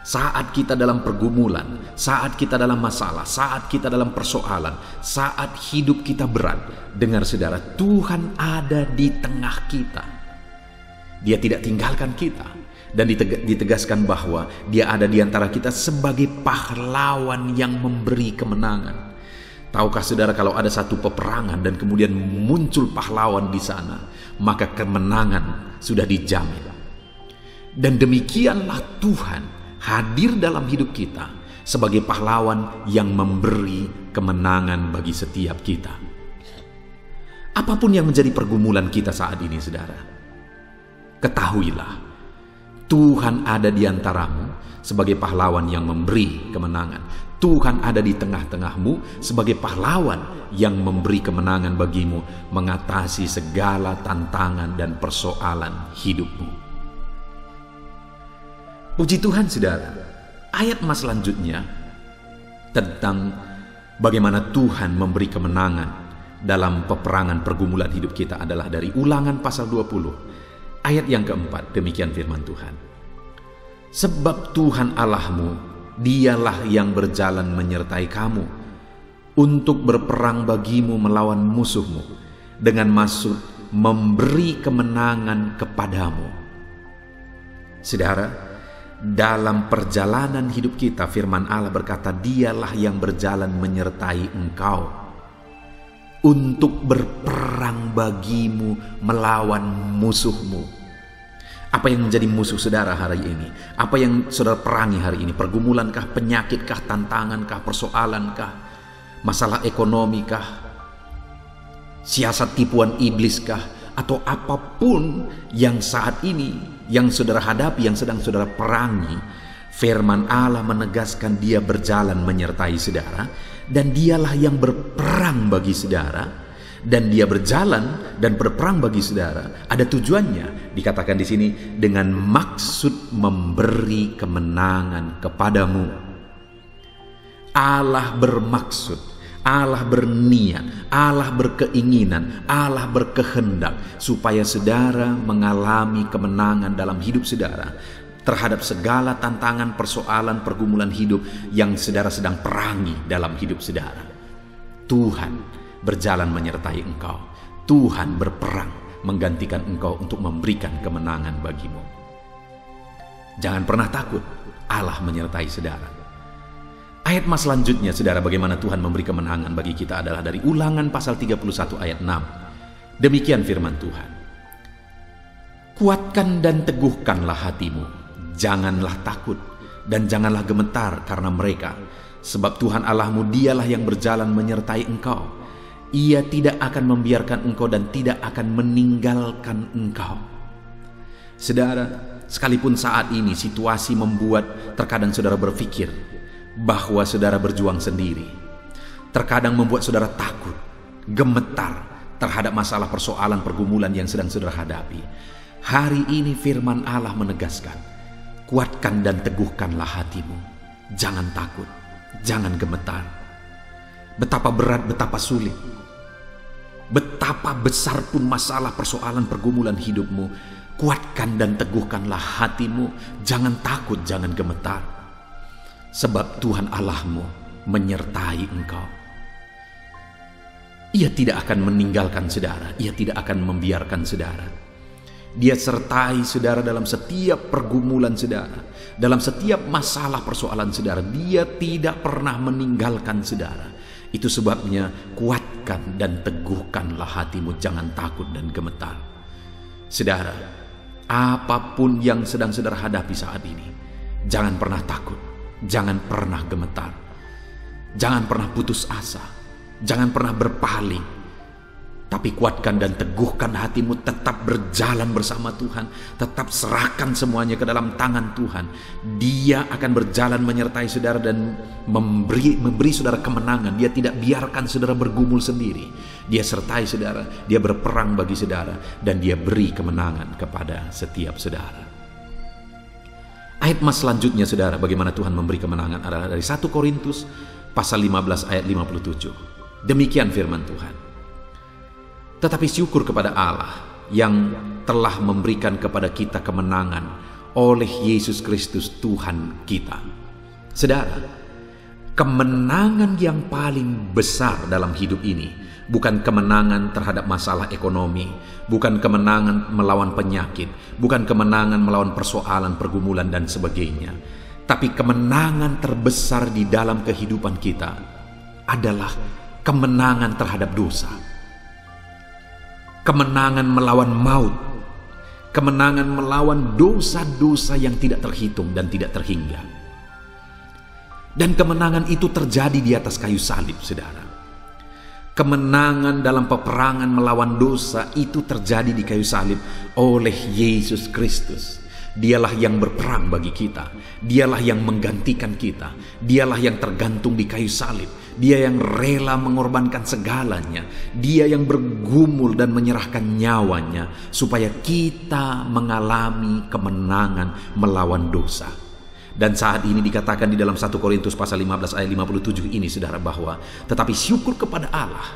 Saat kita dalam pergumulan, saat kita dalam masalah, saat kita dalam persoalan, saat hidup kita berat, dengar saudara, Tuhan ada di tengah kita. Dia tidak tinggalkan kita. Dan ditegaskan bahwa Dia ada di antara kita sebagai pahlawan yang memberi kemenangan. Tahukah saudara, kalau ada satu peperangan dan kemudian muncul pahlawan di sana, maka kemenangan sudah dijamin. Dan demikianlah Tuhan hadir dalam hidup kita sebagai pahlawan yang memberi kemenangan bagi setiap kita. Apapun yang menjadi pergumulan kita saat ini saudara, ketahuilah Tuhan ada di antaramu sebagai pahlawan yang memberi kemenangan. Tuhan ada di tengah-tengahmu sebagai pahlawan yang memberi kemenangan bagimu mengatasi segala tantangan dan persoalan hidupmu. Puji Tuhan, saudara. Ayat mas selanjutnya tentang bagaimana Tuhan memberi kemenangan dalam peperangan pergumulan hidup kita adalah dari Ulangan pasal 20 ayat yang keempat. Demikian firman Tuhan. Sebab Tuhan Allahmu, Dialah yang berjalan menyertai kamu untuk berperang bagimu melawan musuhmu dengan maksud memberi kemenangan kepadamu. Saudara, dalam perjalanan hidup kita, firman Allah berkata, Dialah yang berjalan menyertai engkau untuk berperang bagimu melawan musuhmu. Apa yang menjadi musuh saudara hari ini? Apa yang saudara perangi hari ini? Pergumulankah, penyakitkah, tantangankah, persoalankah, masalah ekonomikah, siasat tipuan ibliskah, atau apapun yang saat ini yang saudara hadapi, yang sedang saudara perangi, firman Allah menegaskan Dia berjalan menyertai saudara, dan Dialah yang berperang bagi saudara. Dan Dia berjalan dan berperang bagi saudara. Ada tujuannya, dikatakan di sini, dengan maksud memberi kemenangan kepadamu. Allah bermaksud, Allah berniat, Allah berkeinginan, Allah berkehendak supaya saudara mengalami kemenangan dalam hidup saudara terhadap segala tantangan, persoalan, pergumulan hidup yang saudara sedang perangi dalam hidup saudara. Tuhan berjalan menyertai engkau. Tuhan berperang menggantikan engkau untuk memberikan kemenangan bagimu. Jangan pernah takut, Allah menyertai saudara. Ayat mas selanjutnya, saudara, bagaimana Tuhan memberi kemenangan bagi kita adalah dari Ulangan pasal 31 ayat 6. Demikian firman Tuhan. Kuatkan dan teguhkanlah hatimu, janganlah takut dan janganlah gemetar karena mereka, sebab Tuhan Allahmu Dialah yang berjalan menyertai engkau. Ia tidak akan membiarkan engkau dan tidak akan meninggalkan engkau. Saudara, sekalipun saat ini situasi membuat terkadang saudara berpikir bahwa saudara berjuang sendiri, terkadang membuat saudara takut, gemetar terhadap masalah, persoalan, pergumulan yang sedang saudara hadapi. Hari ini firman Allah menegaskan, kuatkan dan teguhkanlah hatimu. Jangan takut, jangan gemetar. Betapa berat, betapa sulit, betapa besar pun masalah, persoalan, pergumulan hidupmu, kuatkan dan teguhkanlah hatimu. Jangan takut, jangan gemetar, sebab Tuhan Allahmu menyertai engkau. Ia tidak akan meninggalkan saudara, Ia tidak akan membiarkan saudara. Dia sertai saudara dalam setiap pergumulan saudara, dalam setiap masalah, persoalan saudara. Dia tidak pernah meninggalkan saudara. Itu sebabnya kuatkan dan teguhkanlah hatimu, jangan takut dan gemetar. Saudara, apapun yang sedang saudara hadapi saat ini, jangan pernah takut, jangan pernah gemetar, jangan pernah putus asa, jangan pernah berpaling. Tapi kuatkan dan teguhkan hatimu, tetap berjalan bersama Tuhan, tetap serahkan semuanya ke dalam tangan Tuhan. Dia akan berjalan menyertai saudara dan memberi saudara kemenangan. Dia tidak biarkan saudara bergumul sendiri. Dia sertai saudara, Dia berperang bagi saudara, dan Dia beri kemenangan kepada setiap saudara. Ayat mas selanjutnya, saudara, bagaimana Tuhan memberi kemenangan adalah dari 1 Korintus pasal 15 ayat 57. Demikian firman Tuhan. Tetapi syukur kepada Allah yang telah memberikan kepada kita kemenangan oleh Yesus Kristus Tuhan kita. Saudara, kemenangan yang paling besar dalam hidup ini bukan kemenangan terhadap masalah ekonomi, bukan kemenangan melawan penyakit, bukan kemenangan melawan persoalan, pergumulan dan sebagainya. Tapi kemenangan terbesar di dalam kehidupan kita adalah kemenangan terhadap dosa. Kemenangan melawan maut, kemenangan melawan dosa-dosa yang tidak terhitung dan tidak terhingga. Dan kemenangan itu terjadi di atas kayu salib, saudara. Kemenangan dalam peperangan melawan dosa itu terjadi di kayu salib oleh Yesus Kristus. Dialah yang berperang bagi kita. Dialah yang menggantikan kita. Dialah yang tergantung di kayu salib. Dia yang rela mengorbankan segalanya. Dia yang bergumul dan menyerahkan nyawanya supaya kita mengalami kemenangan melawan dosa. Dan saat ini dikatakan di dalam 1 Korintus pasal 15 ayat 57 ini, saudara, bahwa tetapi syukur kepada Allah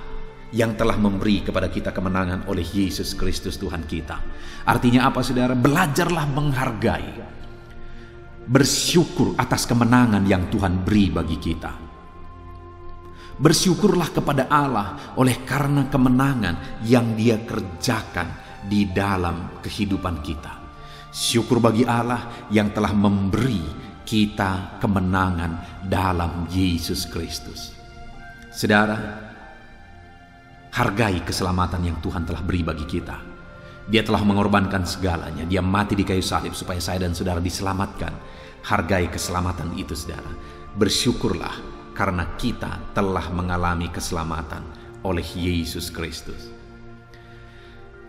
yang telah memberi kepada kita kemenangan oleh Yesus Kristus Tuhan kita. Artinya apa, saudara? Belajarlah menghargai, bersyukur atas kemenangan yang Tuhan beri bagi kita. Bersyukurlah kepada Allah oleh karena kemenangan yang Dia kerjakan di dalam kehidupan kita. Syukur bagi Allah yang telah memberi kita kemenangan dalam Yesus Kristus. Saudara, hargai keselamatan yang Tuhan telah beri bagi kita. Dia telah mengorbankan segalanya. Dia mati di kayu salib supaya saya dan saudara diselamatkan. Hargai keselamatan itu, saudara. Bersyukurlah karena kita telah mengalami keselamatan oleh Yesus Kristus.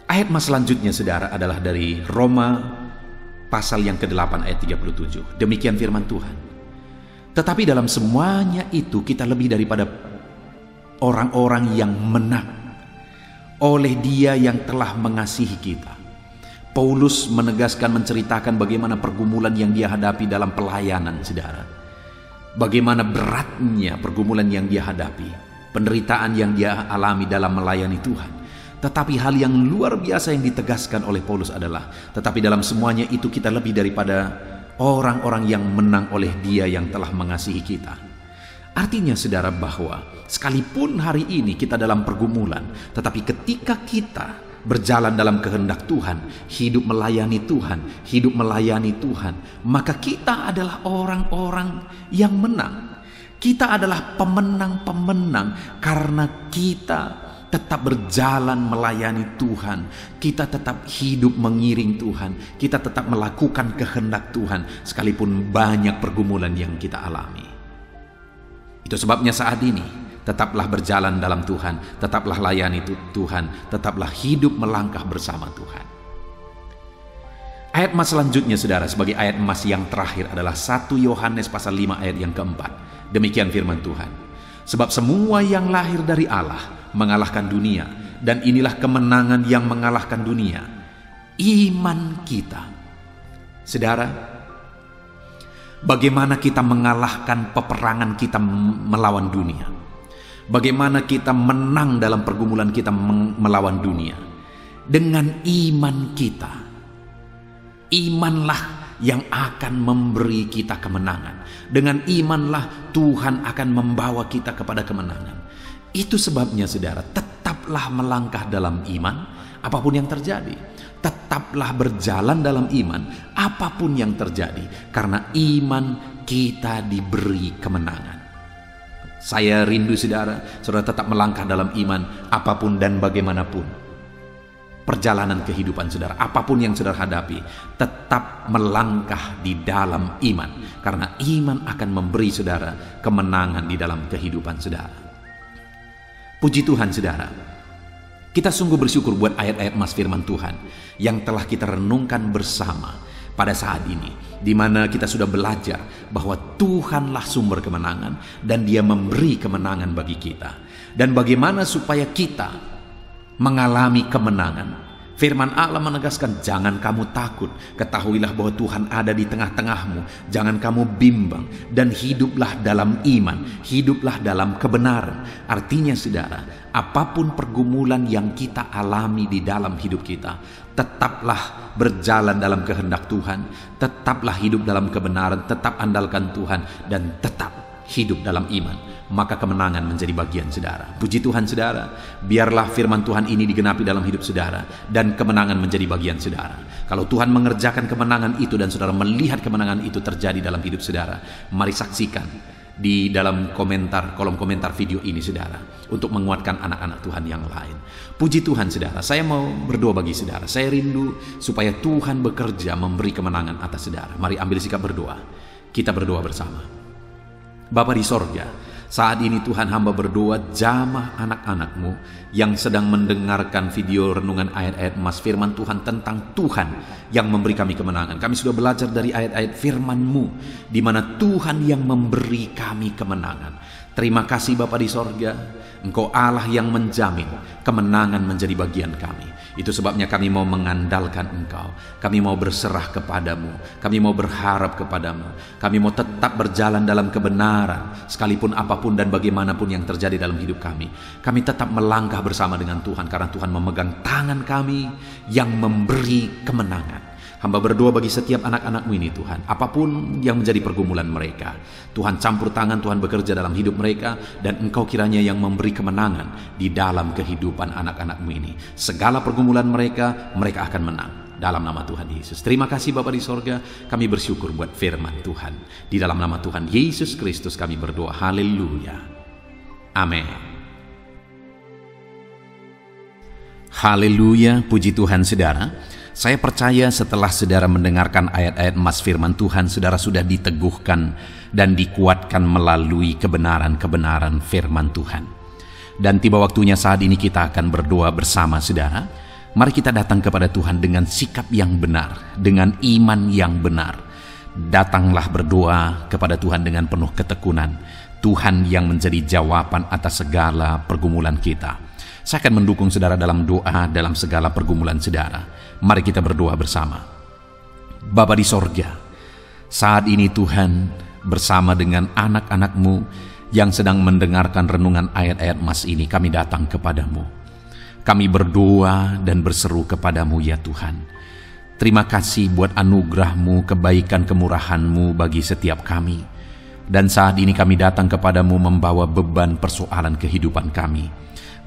Ayat selanjutnya, saudara, adalah dari Roma pasal yang ke-8 ayat 37. Demikian firman Tuhan. Tetapi dalam semuanya itu kita lebih daripada orang-orang yang menang oleh Dia yang telah mengasihi kita. Paulus menegaskan, menceritakan bagaimana pergumulan yang dia hadapi dalam pelayanan, saudara. Bagaimana beratnya pergumulan yang dia hadapi, penderitaan yang dia alami dalam melayani Tuhan. Tetapi hal yang luar biasa yang ditegaskan oleh Paulus adalah, tetapi dalam semuanya itu kita lebih daripada orang-orang yang menang oleh Dia yang telah mengasihi kita. Artinya, saudara, bahwa sekalipun hari ini kita dalam pergumulan, tetapi ketika kita berjalan dalam kehendak Tuhan, hidup melayani Tuhan, maka kita adalah orang-orang yang menang. Kita adalah pemenang-pemenang karena kita tetap berjalan melayani Tuhan. Kita tetap hidup mengiring Tuhan. Kita tetap melakukan kehendak Tuhan sekalipun banyak pergumulan yang kita alami. Itu sebabnya saat ini tetaplah berjalan dalam Tuhan, tetaplah layani Tuhan, tetaplah hidup melangkah bersama Tuhan. Ayat emas selanjutnya, saudara, sebagai ayat emas yang terakhir adalah 1 Yohanes pasal 5 ayat yang keempat. Demikian firman Tuhan. Sebab semua yang lahir dari Allah mengalahkan dunia, dan inilah kemenangan yang mengalahkan dunia, iman kita. Saudara, bagaimana kita mengalahkan peperangan kita melawan dunia? Bagaimana kita menang dalam pergumulan kita melawan dunia? Dengan iman kita. Imanlah yang akan memberi kita kemenangan. Dengan imanlah Tuhan akan membawa kita kepada kemenangan. Itu sebabnya, saudara, tetaplah melangkah dalam iman apapun yang terjadi. Tetaplah berjalan dalam iman apapun yang terjadi, karena iman kita diberi kemenangan. Saya rindu, saudara tetap melangkah dalam iman apapun dan bagaimanapun perjalanan kehidupan saudara, apapun yang saudara hadapi, tetap melangkah di dalam iman, karena iman akan memberi saudara kemenangan di dalam kehidupan saudara. Puji Tuhan, saudara. Kita sungguh bersyukur buat ayat-ayat emas firman Tuhan yang telah kita renungkan bersama pada saat ini, di mana kita sudah belajar bahwa Tuhanlah sumber kemenangan dan Dia memberi kemenangan bagi kita. Dan bagaimana supaya kita mengalami kemenangan? Firman Allah menegaskan, jangan kamu takut, ketahuilah bahwa Tuhan ada di tengah-tengahmu, jangan kamu bimbang, dan hiduplah dalam iman, hiduplah dalam kebenaran. Artinya, saudara, apapun pergumulan yang kita alami di dalam hidup kita, tetaplah berjalan dalam kehendak Tuhan, tetaplah hidup dalam kebenaran, tetap andalkan Tuhan, dan tetap hidup dalam iman. Maka kemenangan menjadi bagian saudara. Puji Tuhan, saudara, biarlah firman Tuhan ini digenapi dalam hidup saudara, dan kemenangan menjadi bagian saudara. Kalau Tuhan mengerjakan kemenangan itu dan saudara melihat kemenangan itu terjadi dalam hidup saudara, mari saksikan di dalam kolom komentar video ini, saudara, untuk menguatkan anak-anak Tuhan yang lain. Puji Tuhan, saudara. Saya mau berdoa bagi saudara. Saya rindu supaya Tuhan bekerja memberi kemenangan atas saudara. Mari ambil sikap berdoa. Kita berdoa bersama. Bapa di sorga, Saat ini Tuhan, hamba berdoa, jamah anak-anak-Mu yang sedang mendengarkan video renungan ayat-ayat emas firman Tuhan tentang Tuhan yang memberi kami kemenangan. Kami sudah belajar dari ayat-ayat firman-Mu, di mana Tuhan yang memberi kami kemenangan. Terima kasih Bapa di sorga, Engkau Allah yang menjamin kemenangan menjadi bagian kami. Itu sebabnya kami mau mengandalkan Engkau, kami mau berserah kepadamu, kami mau berharap kepadamu, kami mau tetap berjalan dalam kebenaran, sekalipun apapun dan bagaimanapun yang terjadi dalam hidup kami. Kami tetap melangkah bersama dengan Tuhan, karena Tuhan memegang tangan kami yang memberi kemenangan. Hamba berdoa bagi setiap anak-anak-Mu ini Tuhan, apapun yang menjadi pergumulan mereka, Tuhan campur tangan, Tuhan bekerja dalam hidup mereka, dan Engkau kiranya yang memberi kemenangan di dalam kehidupan anak-anak-Mu ini. Segala pergumulan mereka akan menang dalam nama Tuhan Yesus. Terima kasih Bapa di sorga, kami bersyukur buat firman Tuhan. Di dalam nama Tuhan Yesus Kristus kami berdoa, haleluya, amin. Haleluya, puji Tuhan saudara. Saya percaya setelah saudara mendengarkan ayat-ayat emas firman Tuhan, saudara sudah diteguhkan dan dikuatkan melalui kebenaran-kebenaran firman Tuhan. Dan tiba waktunya saat ini kita akan berdoa bersama saudara. Mari kita datang kepada Tuhan dengan sikap yang benar, dengan iman yang benar. Datanglah berdoa kepada Tuhan dengan penuh ketekunan. Tuhan yang menjadi jawaban atas segala pergumulan kita. Saya akan mendukung saudara dalam doa dalam segala pergumulan saudara. Mari kita berdoa bersama. Bapa di sorga, saat ini Tuhan bersama dengan anak-anak-Mu yang sedang mendengarkan renungan ayat-ayat emas ini, kami datang kepadamu. Kami berdoa dan berseru kepadamu ya Tuhan. Terima kasih buat anugerah-Mu, kebaikan kemurahan-Mu bagi setiap kami. Dan saat ini kami datang kepadamu membawa beban persoalan kehidupan kami.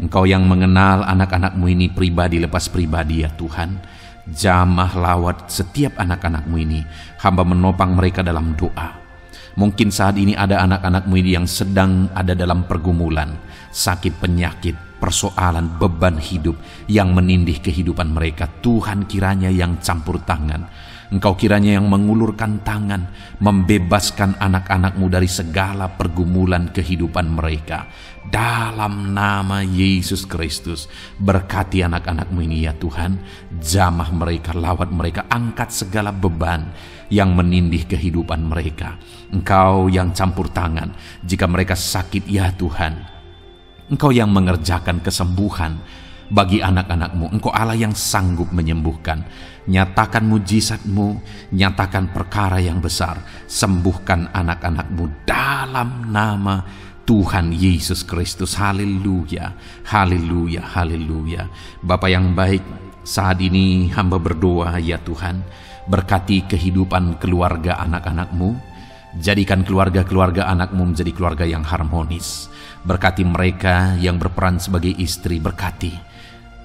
Engkau yang mengenal anak-anak-Mu ini pribadi lepas pribadi ya Tuhan. Jamah lawat setiap anak-anak-Mu ini. Hamba menopang mereka dalam doa. Mungkin saat ini ada anak-anak-Mu ini yang sedang ada dalam pergumulan, sakit penyakit, persoalan, beban hidup yang menindih kehidupan mereka. Tuhan kiranya yang campur tangan. Engkau kiranya yang mengulurkan tangan, membebaskan anak-anak-Mu dari segala pergumulan kehidupan mereka. Dalam nama Yesus Kristus, berkati anak-anak-Mu ini ya Tuhan. Jamah mereka, lawat mereka, angkat segala beban yang menindih kehidupan mereka. Engkau yang campur tangan jika mereka sakit ya Tuhan. Engkau yang mengerjakan kesembuhan bagi anak-anak-Mu. Engkau Allah yang sanggup menyembuhkan. Nyatakan mujizat-Mu, nyatakan perkara yang besar. Sembuhkan anak-anak-Mu dalam nama Tuhan Yesus Kristus. Haleluya, haleluya, haleluya. Bapa yang baik, saat ini hamba berdoa ya Tuhan, berkati kehidupan keluarga anak-anak-Mu. Jadikan keluarga-keluarga anak-Mu menjadi keluarga yang harmonis. Berkati mereka yang berperan sebagai istri, berkati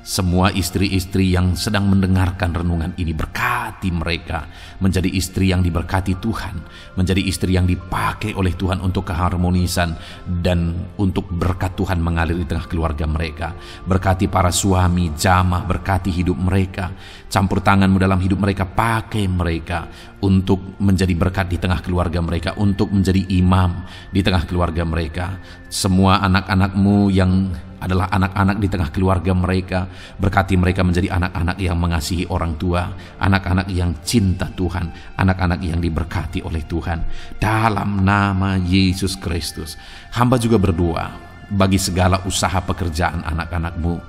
semua istri-istri yang sedang mendengarkan renungan ini. Berkati mereka menjadi istri yang diberkati Tuhan, menjadi istri yang dipakai oleh Tuhan untuk keharmonisan dan untuk berkat Tuhan mengalir di tengah keluarga mereka. Berkati para suami, jamah, berkati hidup mereka. Campur tangan-Mu dalam hidup mereka, pakai mereka untuk menjadi berkat di tengah keluarga mereka, untuk menjadi imam di tengah keluarga mereka. Semua anak-anak-Mu yang adalah anak-anak di tengah keluarga mereka, berkati mereka menjadi anak-anak yang mengasihi orang tua, anak-anak yang cinta Tuhan, anak-anak yang diberkati oleh Tuhan. Dalam nama Yesus Kristus, hamba juga berdoa bagi segala usaha pekerjaan anak-anak-Mu.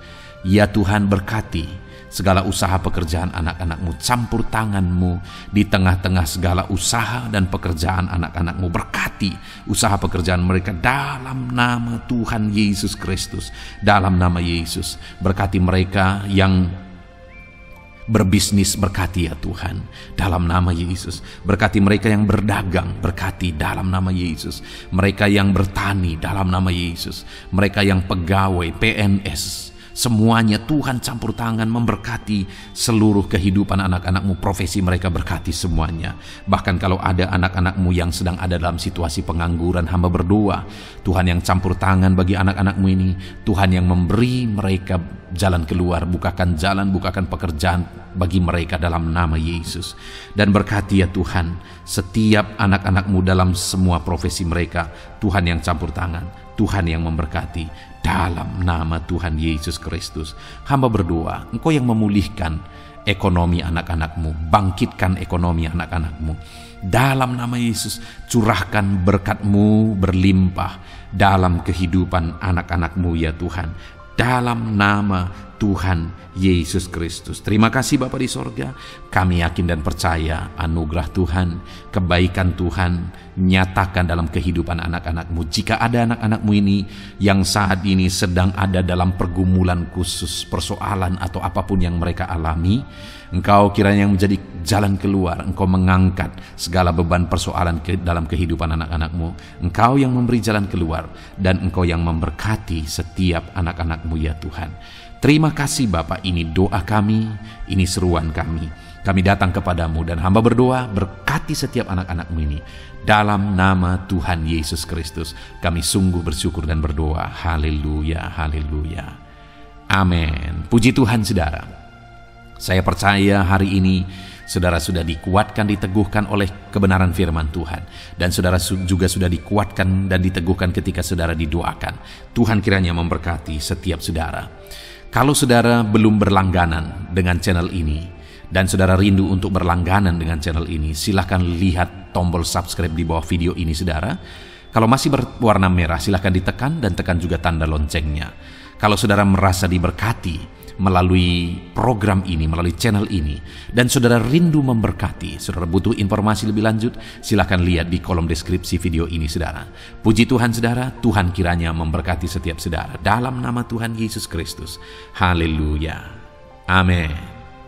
Ya Tuhan, berkati segala usaha pekerjaan anak-anak-Mu, campur tangan-Mu di tengah-tengah segala usaha dan pekerjaan anak-anak-Mu. Berkati usaha pekerjaan mereka dalam nama Tuhan Yesus Kristus. Dalam nama Yesus, berkati mereka yang berbisnis, berkati ya Tuhan, dalam nama Yesus. Berkati mereka yang berdagang, berkati dalam nama Yesus. Mereka yang bertani, dalam nama Yesus. Mereka yang pegawai, PNS, semuanya Tuhan campur tangan memberkati seluruh kehidupan anak-anak-Mu, profesi mereka berkati semuanya. Bahkan kalau ada anak-anak-Mu yang sedang ada dalam situasi pengangguran, hamba berdoa Tuhan yang campur tangan bagi anak-anak-Mu ini. Tuhan yang memberi mereka jalan keluar, bukakan jalan, bukakan pekerjaan bagi mereka dalam nama Yesus. Dan berkati ya Tuhan setiap anak-anak-Mu dalam semua profesi mereka. Tuhan yang campur tangan, Tuhan yang memberkati, dalam nama Tuhan Yesus Kristus. Hamba berdoa, Engkau yang memulihkan ekonomi anak-anak-Mu, bangkitkan ekonomi anak-anak-Mu. Dalam nama Yesus, curahkan berkat-Mu berlimpah dalam kehidupan anak-anak-Mu ya Tuhan. Dalam nama Tuhan Yesus Kristus. Terima kasih Bapa di sorga. Kami yakin dan percaya anugerah Tuhan, kebaikan Tuhan nyatakan dalam kehidupan anak-anak-Mu. Jika ada anak-anak-Mu ini yang saat ini sedang ada dalam pergumulan khusus, persoalan atau apapun yang mereka alami, Engkau kiranya yang menjadi jalan keluar. Engkau mengangkat segala beban persoalan dalam kehidupan anak-anak-Mu. Engkau yang memberi jalan keluar, dan Engkau yang memberkati setiap anak-anak-Mu ya Tuhan. Terima kasih Bapa, ini doa kami, ini seruan kami. Kami datang kepadamu dan hamba berdoa, berkati setiap anak-anak-Mu ini. Dalam nama Tuhan Yesus Kristus, kami sungguh bersyukur dan berdoa. Haleluya, haleluya. Amin. Puji Tuhan saudara. Saya percaya hari ini saudara sudah dikuatkan, diteguhkan oleh kebenaran firman Tuhan. Dan saudara juga sudah dikuatkan dan diteguhkan ketika saudara didoakan. Tuhan kiranya memberkati setiap saudara. Kalau saudara belum berlangganan dengan channel ini, dan saudara rindu untuk berlangganan dengan channel ini, silahkan lihat tombol subscribe di bawah video ini saudara. Kalau masih berwarna merah, silahkan ditekan dan tekan juga tanda loncengnya. Kalau saudara merasa diberkati melalui program ini, melalui channel ini, dan saudara rindu memberkati, saudara butuh informasi lebih lanjut, silakan lihat di kolom deskripsi video ini saudara. Puji Tuhan saudara, Tuhan kiranya memberkati setiap saudara dalam nama Tuhan Yesus Kristus. Haleluya. Amin.